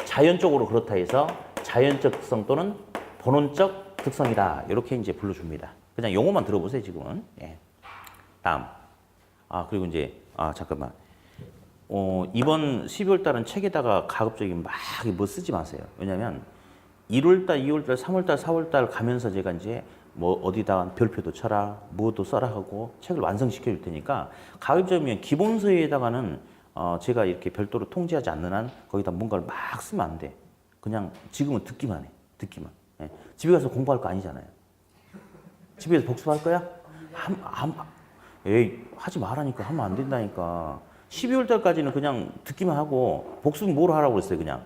자연적으로 그렇다 해서 자연적 특성 또는 본원적 특성이다. 이렇게 이제 불러줍니다. 그냥 용어만 들어보세요, 지금은. 예. 다음. 그리고 이제, 잠깐만. 이번 12월 달은 책에다가 가급적이면 막 뭐 쓰지 마세요. 왜냐면 1월 달, 2월 달, 3월 달, 4월 달 가면서 제가 이제 뭐 어디다 별표도 쳐라, 뭐도 써라 하고 책을 완성시켜 줄 테니까 가급적이면 기본서에다가는 제가 이렇게 별도로 통지하지 않는 한 거기다 뭔가를 막 쓰면 안 돼. 그냥 지금은 듣기만 해. 듣기만. 예. 집에 가서 공부할 거 아니잖아요. 집에서 복습할 거야? 에이, 하지 말라니까. 하면 안 된다니까. 12월 달까지는 그냥 듣기만 하고 복습은 뭐로 하라고 그랬어요, 그냥.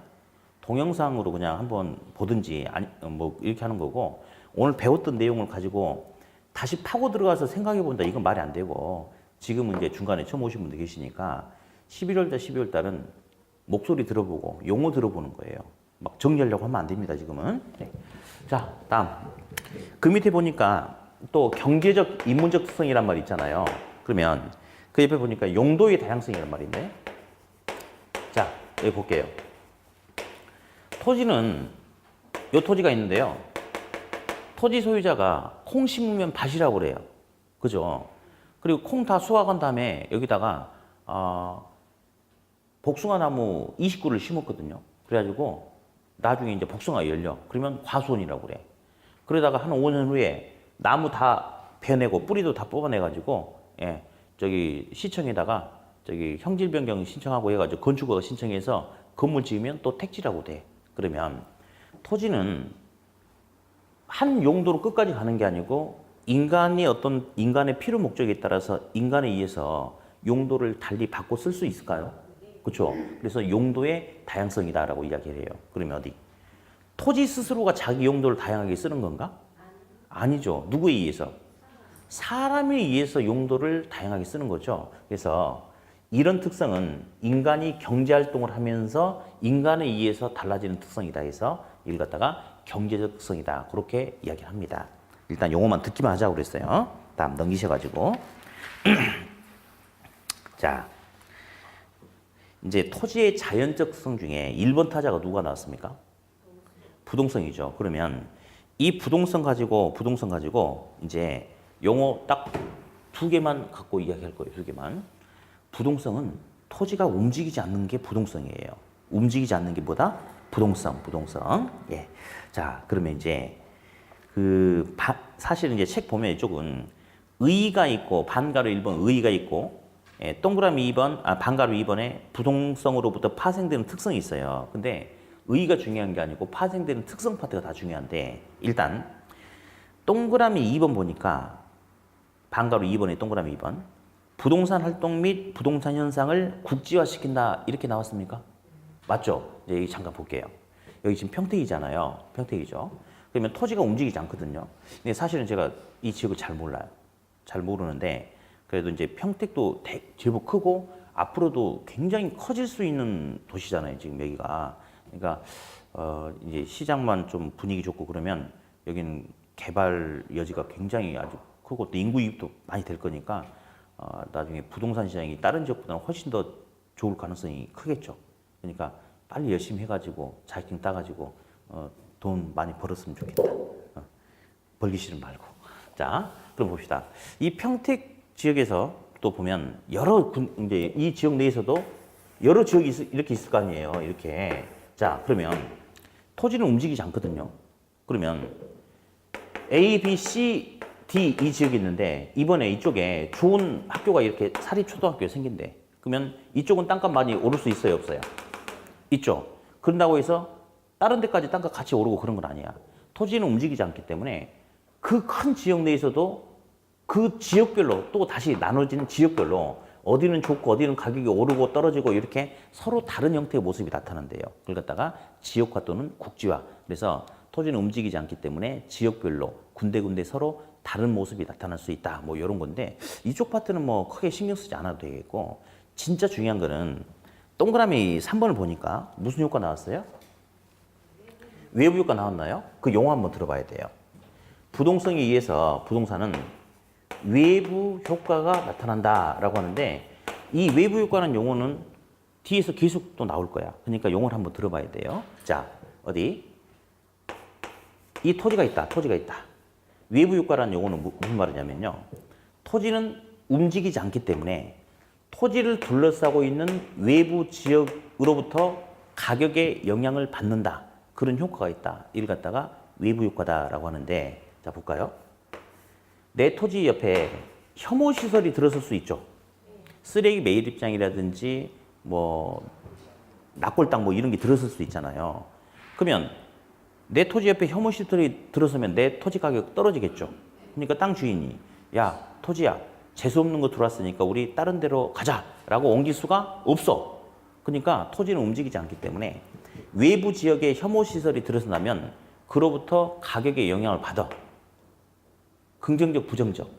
동영상으로 그냥 한번 보든지, 뭐 이렇게 하는 거고, 오늘 배웠던 내용을 가지고 다시 파고 들어가서 생각해 본다. 이건 말이 안 되고, 지금은 이제 중간에 처음 오신 분들 계시니까 11월 달, 12월 달은 목소리 들어보고 용어 들어보는 거예요. 막 정리하려고 하면 안 됩니다, 지금은. 네. 자, 다음. 그 밑에 보니까 또 경제적, 인문적 특성이란 말이 있잖아요. 그러면 그 옆에 보니까 용도의 다양성이란 말인데. 자, 여기 볼게요. 토지는, 요 토지가 있는데요. 토지 소유자가 콩 심으면 밭이라고 그래요. 그죠? 그리고 콩 다 수확한 다음에 여기다가, 복숭아 나무 29를 심었거든요. 그래가지고 나중에 이제 복숭아 열려. 그러면 과수원이라고 그래. 그러다가 한 5년 후에 나무 다 베내고 뿌리도 다 뽑아내가지고, 예, 저기 시청에다가 저기 형질 변경 신청하고 해가지고 건축허가 신청해서 건물 지으면 또 택지라고 돼. 그러면 토지는 한 용도로 끝까지 가는 게 아니고 인간의 필요 목적에 따라서 인간에 의해서 용도를 달리 바꿔 쓸 수 있을까요? 그렇죠. 그래서 용도의 다양성이다라고 이야기를 해요. 그러면 어디? 토지 스스로가 자기 용도를 다양하게 쓰는 건가? 아니죠. 누구에 의해서? 사람에 의해서 용도를 다양하게 쓰는 거죠. 그래서 이런 특성은 인간이 경제활동을 하면서 인간에 의해서 달라지는 특성이다 해서 이걸 갖다가 경제적 특성이다. 그렇게 이야기를 합니다. 일단 용어만 듣기만 하자고 그랬어요. 다음 넘기셔가지고. 자, 이제 토지의 자연적 특성 중에 1번 타자가 누가 나왔습니까? 부동성이죠. 그러면 이 부동성 가지고 이제 용어 딱 2개만 갖고 이야기할 거예요. 2개만. 부동성은 토지가 움직이지 않는 게 부동성이에요. 움직이지 않는 게 뭐다? 부동성. 예. 자, 그러면 이제 사실은 이제 책 보면 이쪽은 의가 있고 반가로 1번 의가 있고 동그라미 2번, 반가로 2번에 부동성으로부터 파생되는 특성이 있어요. 근데 의가 중요한 게 아니고 파생되는 특성 파트가 다 중요한데 일단 동그라미 2번 보니까 반가로 2번에 동그라미 2번 부동산 활동 및 부동산 현상을 국지화시킨다 이렇게 나왔습니까? 맞죠? 이제 여기 잠깐 볼게요. 여기 지금 평택이잖아요. 평택이죠. 그러면 토지가 움직이지 않거든요. 근데 사실은 제가 이 지역을 잘 몰라요. 잘 모르는데 그래도 이제 평택도 제법 크고 앞으로도 굉장히 커질 수 있는 도시잖아요. 지금 여기가. 그러니까 이제 시장만 좀 분위기 좋고 그러면 여기는 개발 여지가 굉장히 아주 크고 또 인구 유입도 많이 될 거니까 나중에 부동산 시장이 다른 지역보다는 훨씬 더 좋을 가능성이 크겠죠. 그러니까 빨리 열심히 해가지고 자격증 따가지고 돈 많이 벌었으면 좋겠다. 벌기 싫으면 말고. 자, 그럼 봅시다. 이 평택 지역에서 또 보면 이제 이 지역 내에서도 여러 지역이 이렇게 있을 거 아니에요. 이렇게. 자, 그러면 토지는 움직이지 않거든요. 그러면 A, B, C, D 이 지역이 있는데 이번에 이쪽에 좋은 학교가 이렇게 사립초등학교가 생긴대. 그러면 이쪽은 땅값 많이 오를 수 있어요, 없어요? 있죠. 그런다고 해서 다른 데까지 땅값 같이 오르고 그런 건 아니야. 토지는 움직이지 않기 때문에 그 큰 지역 내에서도 그 지역별로 또 다시 나눠지는 지역별로 어디는 좋고 어디는 가격이 오르고 떨어지고 이렇게 서로 다른 형태의 모습이 나타난대요. 그걸 갖다가 지역화 또는 국지화. 그래서 토지는 움직이지 않기 때문에 지역별로 군데군데 서로 다른 모습이 나타날 수 있다. 뭐 이런 건데 이쪽 파트는 뭐 크게 신경 쓰지 않아도 되겠고 진짜 중요한 거는 동그라미 3번을 보니까 무슨 효과 나왔어요? 외부 효과 나왔나요? 그 용어 한번 들어봐야 돼요. 부동성에 의해서 부동산은 외부 효과가 나타난다라고 하는데 이 외부 효과는 용어는 뒤에서 계속 또 나올 거야. 그러니까 용어를 한번 들어봐야 돼요. 자, 어디? 이 토지가 있다. 토지가 있다. 외부 효과라는 용어는 무슨 말이냐면요. 토지는 움직이지 않기 때문에 토지를 둘러싸고 있는 외부 지역으로부터 가격에 영향을 받는다. 그런 효과가 있다. 이를 갖다가 외부 효과다라고 하는데 자 볼까요? 내 토지 옆에 혐오 시설이 들어설 수 있죠. 쓰레기 매립장이라든지 뭐 납골당 뭐 이런 게 들어설 수 있잖아요. 그러면 내 토지 옆에 혐오 시설이 들어서면 내 토지 가격 떨어지겠죠. 그러니까 땅 주인이 야 토지야 재수 없는 거 들어왔으니까 우리 다른 데로 가자라고 옮길 수가 없어. 그러니까 토지는 움직이지 않기 때문에 외부 지역에 혐오 시설이 들어선다면 그로부터 가격에 영향을 받아. 긍정적, 부정적.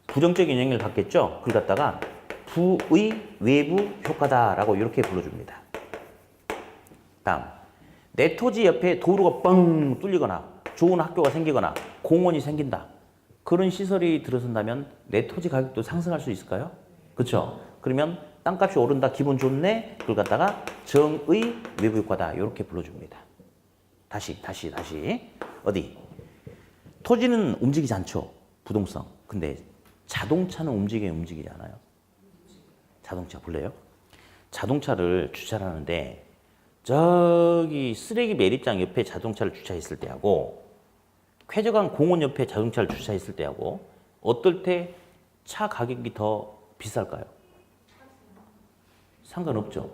부정적인 영향을 받겠죠. 그걸 갖다가 부의 외부 효과다라고 이렇게 불러줍니다. 다음, 내 토지 옆에 도로가 뻥 뚫리거나 좋은 학교가 생기거나 공원이 생긴다. 그런 시설이 들어선다면 내 토지 가격도 상승할 수 있을까요? 그렇죠. 그러면 땅값이 오른다. 기분 좋네. 그걸 갖다가 정의 외부 효과다. 이렇게 불러줍니다. 다시. 어디? 토지는 움직이지 않죠. 부동성. 근데 자동차는 움직이지 않아요. 자동차 볼래요? 자동차를 주차를 하는데 저기 쓰레기 매립장 옆에 자동차를 주차했을 때하고 쾌적한 공원 옆에 자동차를 주차했을 때하고 어떨 때 차 가격이 더 비쌀까요? 상관없죠.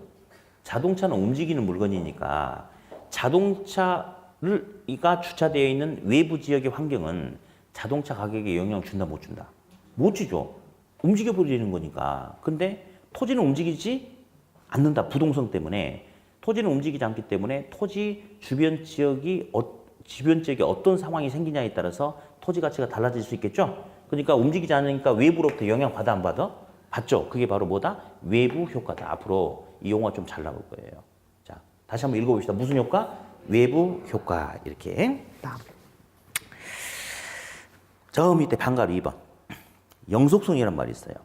자동차는 움직이는 물건이니까 자동차가 주차되어 있는 외부 지역의 환경은 자동차 가격에 영향을 준다 못 준다? 못 주죠. 움직여버리는 거니까. 근데 토지는 움직이지 않는다. 부동성 때문에. 토지는 움직이지 않기 때문에 토지 주변 지역에 어떤 상황이 생기냐에 따라서 토지 가치가 달라질 수 있겠죠. 그러니까 움직이지 않으니까 외부로부터 영향 받아 안 받아? 받죠. 그게 바로 뭐다? 외부 효과다. 앞으로 이 용어가 좀 잘 나올 거예요. 자, 다시 한번 읽어봅시다. 무슨 효과? 외부 효과. 이렇게. 저 밑에 반가로 2번. 영속성이란 말이 있어요.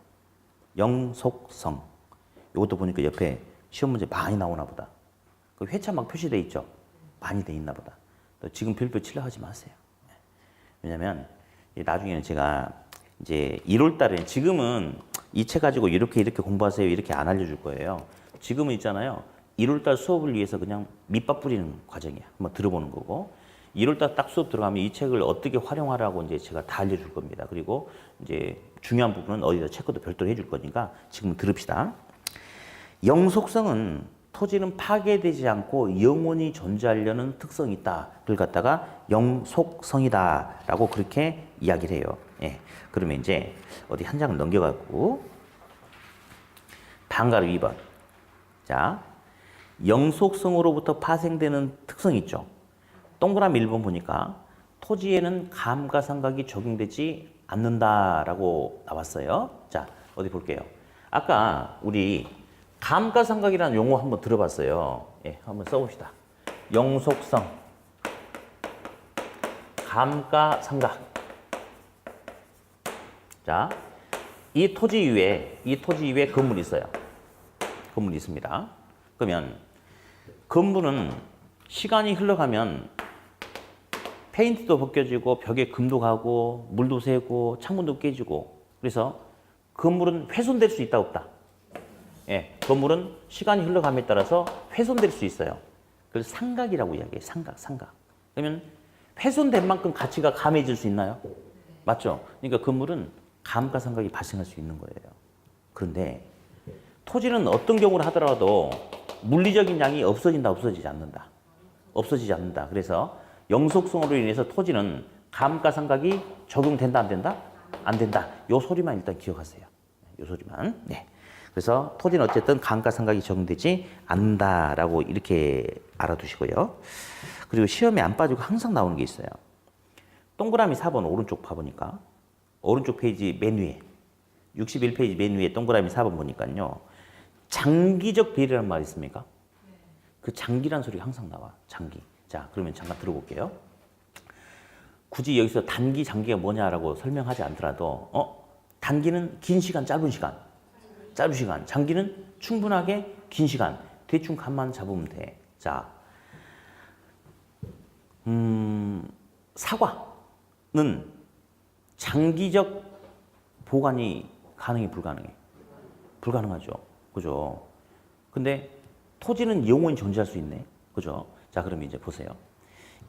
영속성. 이것도 보니까 옆에 시험 문제 많이 나오나 보다. 그 회차 막 표시돼 있죠? 많이 돼 있나 보다. 지금 별표 치려 하지 마세요. 왜냐면 나중에는 제가 이제 1월 달에 지금은 이 책 가지고 이렇게 공부하세요. 이렇게 안 알려줄 거예요. 지금은 있잖아요. 1월 달 수업을 위해서 그냥 밑밥 뿌리는 과정이야. 한번 들어보는 거고. 1월 달 딱 수업 들어가면 이 책을 어떻게 활용하라고 이제 제가 다 알려줄 겁니다. 그리고 이제 중요한 부분은 어디다 체크도 별도로 해줄 거니까 지금 들읍시다. 영속성은 토지는 파괴되지 않고 영원히 존재하려는 특성이 있다. 그걸 갖다가 영속성이다라고 그렇게 이야기를 해요. 예. 그러면 이제 어디 한 장을 넘겨갖고 방가로 2번. 자, 영속성으로부터 파생되는 특성이 있죠. 동그라미 1번 보니까 토지에는 감가상각이 적용되지 않는다라고 나왔어요. 자, 어디 볼게요. 아까 우리 감가상각이라는 용어 한번 들어봤어요. 예, 한번 써봅시다. 영속성, 감가상각. 자, 이 토지 위에 건물이 있어요. 건물이 있습니다. 그러면 건물은 시간이 흘러가면 페인트도 벗겨지고 벽에 금도 가고 물도 새고 창문도 깨지고 그래서 건물은 훼손될 수 있다 없다? 예, 건물은 시간이 흘러감에 따라서 훼손될 수 있어요. 그래서 상각이라고 이야기해요. 상각. 그러면 훼손된 만큼 가치가 감해질 수 있나요? 맞죠? 그러니까 건물은 감가상각이 발생할 수 있는 거예요. 그런데 토지는 어떤 경우를 하더라도 물리적인 양이 없어진다, 없어지지 않는다. 없어지지 않는다. 그래서 영속성으로 인해서 토지는 감가상각이 적용된다, 안 된다? 안 된다. 요 소리만 일단 기억하세요. 요 소리만. 네. 그래서 토지는 어쨌든 감가상각이 적용되지 않는다라고 이렇게 알아두시고요. 그리고 시험에 안 빠지고 항상 나오는 게 있어요. 동그라미 4번 오른쪽 봐보니까 오른쪽 페이지 맨 위에 61페이지 맨 위에 동그라미 4번 보니까요. 장기적 비례라는 말이 있습니까? 그 장기란 소리가 항상 나와. 장기. 자, 그러면 잠깐 들어볼게요. 굳이 여기서 단기, 장기가 뭐냐라고 설명하지 않더라도 단기는 긴 시간, 짧은 시간. 짧은 시간. 장기는 충분하게 긴 시간. 대충 감만 잡으면 돼. 자, 사과는 장기적 보관이 가능해, 불가능해? 불가능하죠. 그죠? 근데 토지는 영원히 존재할 수 있네. 그죠? 자, 그럼 이제 보세요.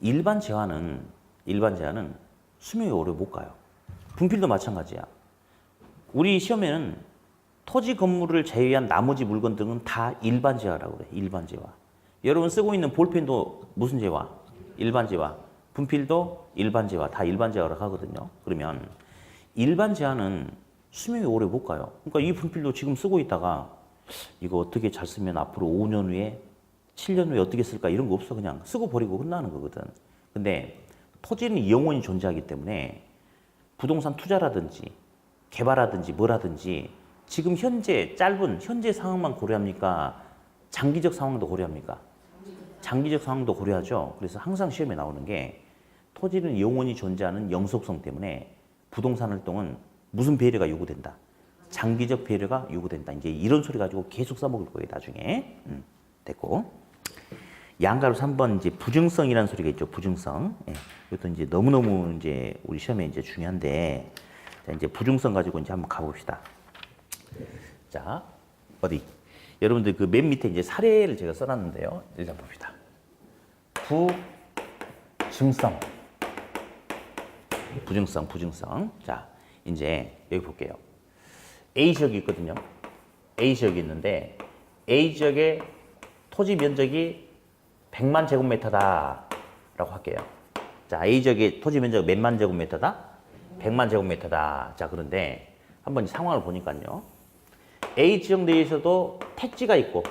일반 재화는 수명이 오래 못 가요. 분필도 마찬가지야. 우리 시험에는 토지 건물을 제외한 나머지 물건 등은 다 일반 재화라고 그래. 일반 재화. 여러분 쓰고 있는 볼펜도 무슨 재화? 일반 재화. 분필도 일반 재화. 다 일반 재화라고 하거든요. 그러면 일반 재화는 수명이 오래 못 가요. 그러니까 이 분필도 지금 쓰고 있다가 이거 어떻게 잘 쓰면 앞으로 5년 후에 7년 후에 어떻게 쓸까 이런 거 없어. 그냥 쓰고 버리고 끝나는 거거든. 근데 토지는 영원히 존재하기 때문에 부동산 투자라든지 개발하든지 뭐라든지 지금 현재 짧은 현재 상황만 고려합니까? 장기적 상황도 고려합니까? 장기적 상황도 고려하죠. 그래서 항상 시험에 나오는 게 토지는 영원히 존재하는 영속성 때문에 부동산 활동은 무슨 배려가 요구된다? 장기적 배려가 요구된다. 이제 이런 소리 가지고 계속 써먹을 거예요, 나중에. 됐고. 양가로 3번 이제 부증성이라는 소리가 있죠, 부증성. 예. 이것도 이제 너무너무 이제 우리 시험에 이제 중요한데, 자, 이제 부증성 가지고 이제 한번 가봅시다. 자, 어디? 여러분들 그 맨 밑에 이제 사례를 제가 써놨는데요. 일단 봅시다. 부증성. 자, 이제 여기 볼게요. A지역이 있거든요. A지역이 있는데 A지역의 토지 면적이 100만 제곱미터다 라고 할게요. 자, A지역의 토지 면적 몇만 제곱미터다? 100만 제곱미터다. 자, 그런데 한번 상황을 보니까요. A지역 내에서도 택지가 있고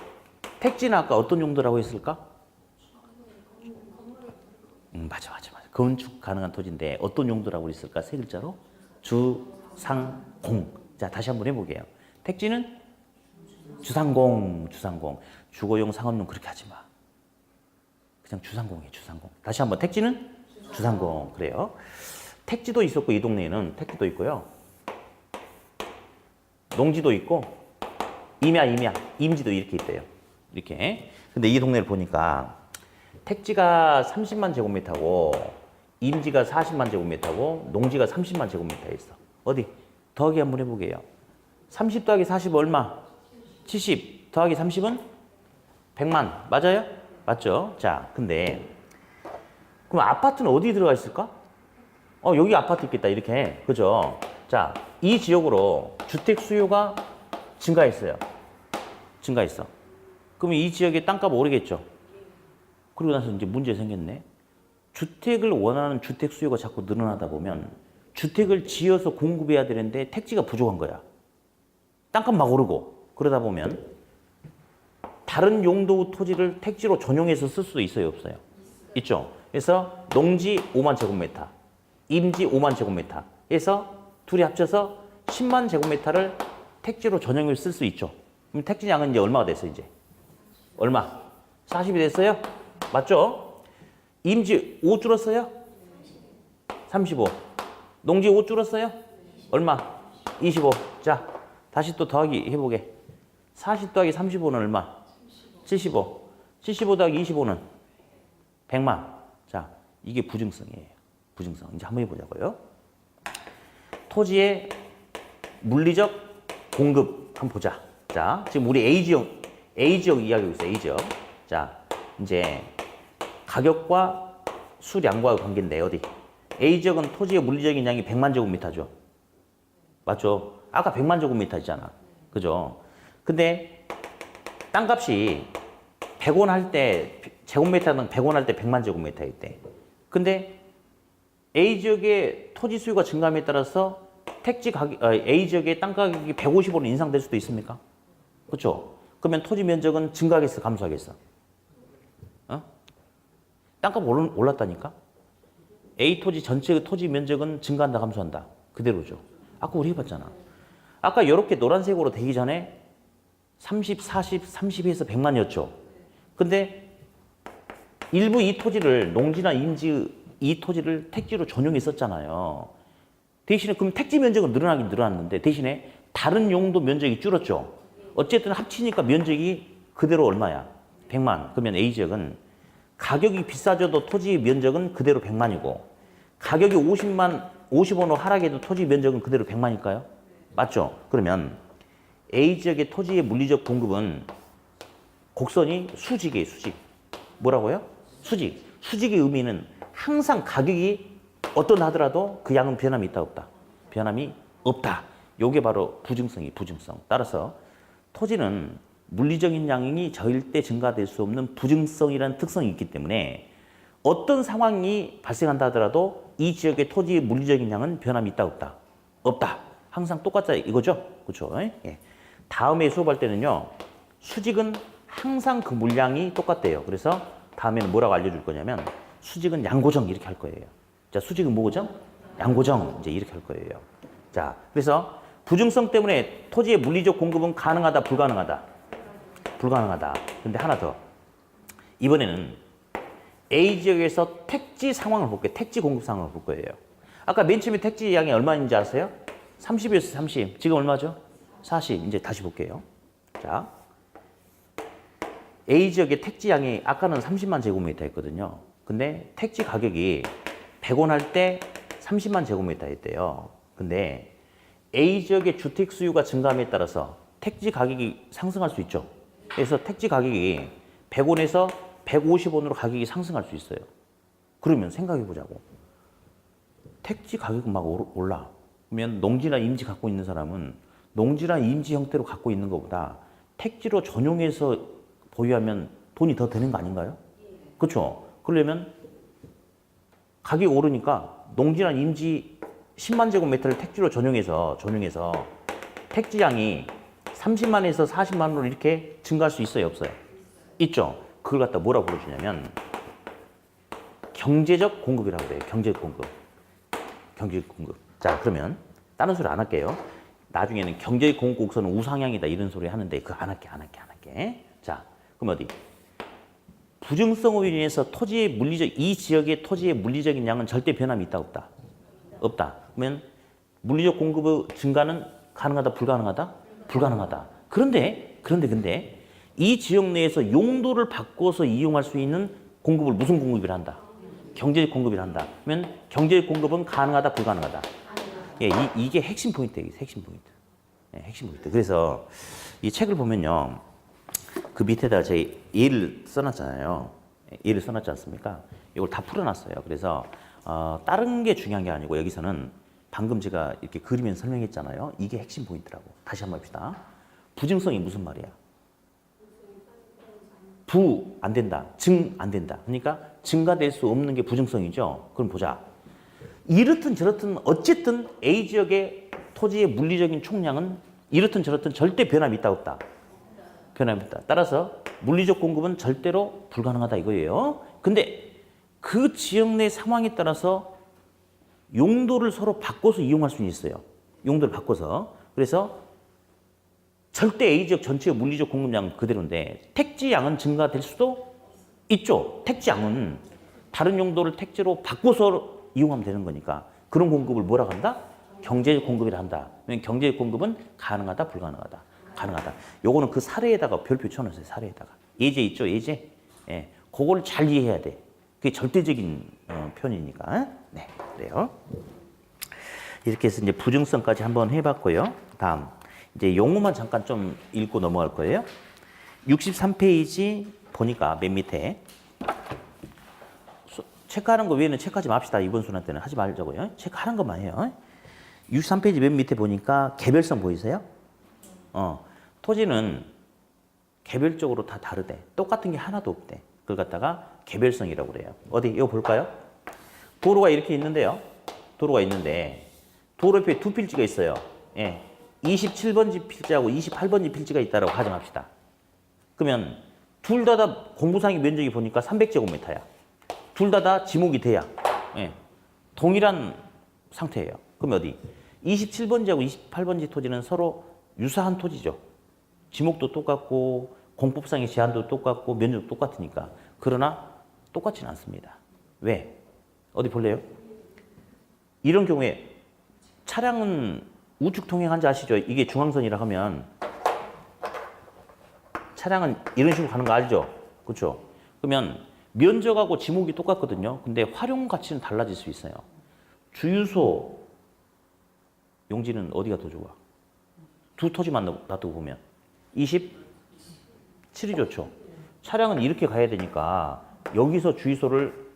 택지는 아까 어떤 용도라고 했을까? 맞아. 건축 가능한 토지인데 어떤 용도라고 했을까? 세 글자로? 주상공. 자, 다시 한번 해보게요. 택지는 주상공. 주거용, 상업용 그렇게 하지 마. 그냥 주상공이에요, 주상공. 다시 한번 택지는 주상공. 그래요. 택지도 있었고 이 동네에는 택지도 있고요. 농지도 있고 임지도 이렇게 있대요. 이렇게. 근데 이 동네를 보니까 택지가 30만 제곱미터고 임지가 40만 제곱미터고 농지가 30만 제곱미터 있어. 어디? 더하기 한번 해보게요. 30 더하기 40 얼마? 70 더하기 30은 100만. 맞아요? 맞죠? 자, 근데 그럼 아파트는 어디 들어가 있을까? 여기 아파트 있겠다. 이렇게. 그죠? 자, 이 지역으로 주택 수요가 증가했어요. 증가했어. 그러면 이 지역의 땅값 오르겠죠? 그러고 나서 이제 문제 생겼네. 주택을 원하는 주택 수요가 자꾸 늘어나다 보면 주택을 지어서 공급해야 되는데 택지가 부족한 거야. 땅값 막 오르고. 그러다 보면 다른 용도 토지를 택지로 전용해서 쓸 수도 있어요, 없어요? 있죠. 그래서 농지 5만 제곱미터, 임지 5만 제곱미터 해서 둘이 합쳐서 10만 제곱미터를 택지로 전용해서 쓸 수 있죠. 그럼 택지 양은 이제 얼마가 됐어요, 이제? 얼마? 40이 됐어요? 맞죠? 임지 5 줄었어요? 35. 농지 5 줄었어요? 얼마? 25. 자, 다시 또 더하기 해보게. 40 더하기 35는 얼마? 75. 75 더하기 25는 100만. 자, 이게 부증성이에요. 부증성. 이제 한번 해보자고요. 토지의 물리적 공급 한번 보자. 자, 지금 우리 A지역 이야기하고 있어요. A지역. 자, 이제 가격과 수량과의 관계인데 어디? A지역은 토지의 물리적인 양이 100만 제곱미터죠. 맞죠? 아까 100만 제곱미터잖아. 그죠? 근데 땅값이 100원 할 때, 제곱미터당 100원 할 때 100만 제곱미터일 때. 근데 A지역의 토지 수요가 증가함에 따라서 A지역의 땅 가격이 150원으로 인상될 수도 있습니까? 그렇죠? 그러면 토지 면적은 증가하겠어, 감소하겠어? 땅값 올랐다니까? A 토지 전체의 토지 면적은 증가한다, 감소한다? 그대로죠. 아까 우리 해봤잖아. 아까 이렇게 노란색으로 되기 전에 30, 40, 30에서 100만이었죠. 근데 일부 이 토지를 농지나 임지 이 토지를 택지로 전용했었잖아요. 대신에 그럼 택지 면적은 늘어나긴 늘어났는데 대신에 다른 용도 면적이 줄었죠. 어쨌든 합치니까 면적이 그대로 얼마야? 100만. 그러면 A지역은 가격이 비싸져도 토지 면적은 그대로 100만이고 가격이 50원으로 하락해도 토지 면적은 그대로 100만일까요? 맞죠? 그러면 A지역의 토지의 물리적 공급은 곡선이 수직이에요, 수직. 뭐라고요? 수직. 수직의 의미는 항상 가격이 어떤 하더라도 그 양은 변함이 있다, 없다? 변함이 없다. 요게 바로 부증성이 부증성. 따라서 토지는 물리적인 양이 절대 증가될 수 없는 부증성이라는 특성이 있기 때문에 어떤 상황이 발생한다 하더라도 이 지역의 토지의 물리적인 양은 변함이 있다, 없다? 없다. 항상 똑같다 이거죠? 그렇죠? 예. 다음에 수업할 때는요. 수직은 항상 그 물량이 똑같대요. 그래서 다음에는 뭐라고 알려줄 거냐면 수직은 양고정 이렇게 할 거예요. 자, 수직은 뭐고정? 양고정 이제 이렇게 할 거예요. 자, 그래서 부증성 때문에 토지의 물리적 공급은 가능하다, 불가능하다? 불가능하다. 근데 하나 더. 이번에는 A지역에서 택지 상황을 볼게요. 택지 공급 상황을 볼 거예요. 아까 맨 처음에 택지 양이 얼마인지 아세요? 30이었어요, 30. 지금 얼마죠? 40. 이제 다시 볼게요. 자, A지역의 택지 양이 아까는 30만 제곱미터 했거든요. 근데 택지 가격이 100원 할 때 30만 제곱미터 했대요. 근데 A지역의 주택 수요가 증가함에 따라서 택지 가격이 상승할 수 있죠. 그래서 택지 가격이 100원에서 150원으로 가격이 상승할 수 있어요. 그러면 생각해 보자고. 택지 가격이 막 올라. 그러면 농지나 임지 갖고 있는 사람은 농지나 임지 형태로 갖고 있는 것보다 택지로 전용해서 보유하면 돈이 더 드는 거 아닌가요? 그렇죠? 그러려면 가격이 오르니까 농지나 임지 10만 제곱미터를 택지로 전용해서 택지량이 30만에서 40만으로 이렇게 증가할 수 있어요, 없어요? 있죠. 그걸 갖다 뭐라고 불러주냐면 경제적 공급이라고 그래요. 경제적 공급. 경제적 공급. 자, 그러면 다른 소리 안 할게요. 나중에는 경제적 공급 곡선은 우상향이다 이런 소리 하는데 그거 안 할게. 자, 그럼 어디? 부증성으로 인해서 이 지역의 토지의 물리적인 양은 절대 변함이 있다, 없다? 없다. 그러면 물리적 공급의 증가는 가능하다, 불가능하다? 불가능하다. 그런데 이 지역 내에서 용도를 바꿔서 이용할 수 있는 공급을 무슨 공급이라 한다? 경제적 공급이라 한다. 그러면 경제적 공급은 가능하다, 불가능하다? 예, 이게 핵심 포인트예요. 핵심 포인트. 예, 핵심 포인트. 그래서 이 책을 보면요. 그 밑에다 제가 예를 써놨잖아요. 예를 써놨지 않습니까? 이걸 다 풀어놨어요. 그래서 다른 게 중요한 게 아니고 여기서는 방금 제가 이렇게 그리면서 설명했잖아요. 이게 핵심 포인트라고. 다시 한번 봅시다. 부증성이 무슨 말이야? 부 안 된다. 증 안 된다. 그러니까 증가될 수 없는 게 부증성이죠. 그럼 보자. 이렇든 저렇든 어쨌든 A 지역의 토지의 물리적인 총량은 이렇든 저렇든 절대 변함이 있다 없다. 변함이 있다. 따라서 물리적 공급은 절대로 불가능하다 이거예요. 근데 그 지역 내 상황에 따라서 용도를 서로 바꿔서 이용할 수는 있어요. 용도를 바꿔서. 그래서 절대 A 지역 전체의 물리적 공급량은 그대로인데 택지량은 증가될 수도 있죠. 택지량은 다른 용도를 택지로 바꿔서 이용하면 되는 거니까 그런 공급을 뭐라 한다? 경제적 공급이라 한다. 경제적 공급은 가능하다, 불가능하다. 가능하다. 요거는 그 사례에다가 별표 쳐놓으세요. 사례에다가. 예제 있죠, 예제. 예, 그걸 잘 이해해야 돼. 그게 절대적인 표현이니까. 네, 그래요. 이렇게 해서 이제 부증성까지 한번 해봤고요. 다음 이제 용어만 잠깐 좀 읽고 넘어갈 거예요. 63페이지 보니까 맨 밑에 체크하는 거 외에는 체크하지 맙시다. 이번 순환 때는 하지 말자고요. 체크하는 것만 해요. 63페이지 맨 밑에 보니까 개별성 보이세요? 토지는 개별적으로 다 다르대. 똑같은 게 하나도 없대. 그걸 갖다가 개별성이라고 그래요. 어디 이거 볼까요? 도로가 이렇게 있는데요. 도로가 있는데 도로 옆에 두 필지가 있어요. 예. 27번지 필지하고 28번지 필지가 있다라고 가정합시다. 그러면 둘 다 공부상의 면적이 보니까 300제곱미터야. 둘 다 지목이 돼야 예. 동일한 상태예요. 그럼 어디? 27번지하고 28번지 토지는 서로 유사한 토지죠. 지목도 똑같고 공법상의 제한도 똑같고 면적도 똑같으니까. 그러나 똑같지는 않습니다. 왜? 어디 볼래요? 이런 경우에 차량은 우측 통행한지 아시죠? 이게 중앙선이라 하면 차량은 이런 식으로 가는 거 알죠? 그렇죠? 그러면 면적하고 지목이 똑같거든요. 근데 활용 가치는 달라질 수 있어요. 주유소 용지는 어디가 더 좋아? 두 토지만 놔두고 보면 27이 좋죠. 차량은 이렇게 가야 되니까 여기서 주유소를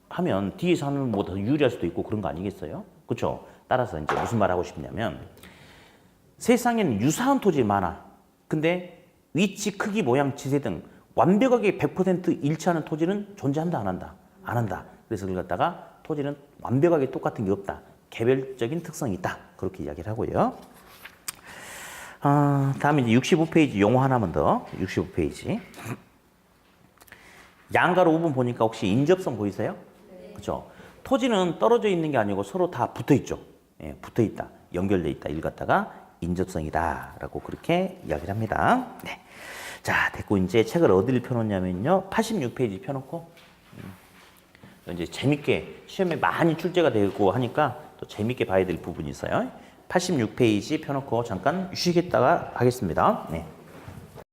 하면 뒤에서 하면 뭐 더 유리할 수도 있고 그런 거 아니겠어요? 그렇죠? 따라서 이제 무슨 말 하고 싶냐면 세상에는 유사한 토지 많아. 근데 위치, 크기, 모양, 지세 등 완벽하게 100% 일치하는 토지는 존재한다, 안 한다? 안 한다. 그래서 그걸 갖다가 토지는 완벽하게 똑같은 게 없다. 개별적인 특성이 있다. 그렇게 이야기를 하고요. 다음에 이제 65페이지 용어 하나만 더. 65페이지. 양가로 5번 보니까 혹시 인접성 보이세요? 네. 그렇죠? 토지는 떨어져 있는 게 아니고 서로 다 붙어 있죠. 예, 붙어 있다. 연결돼 있다. 이걸 갖다가 인접성이다라고 그렇게 이야기를 합니다. 네. 자, 됐고 이제 책을 어디를 펴놓냐면요. 86페이지 펴놓고 이제 재밌게 시험에 많이 출제가 되고 하니까 또 재밌게 봐야 될 부분이 있어요. 86페이지 펴놓고 잠깐 쉬겠다가 하겠습니다. 네.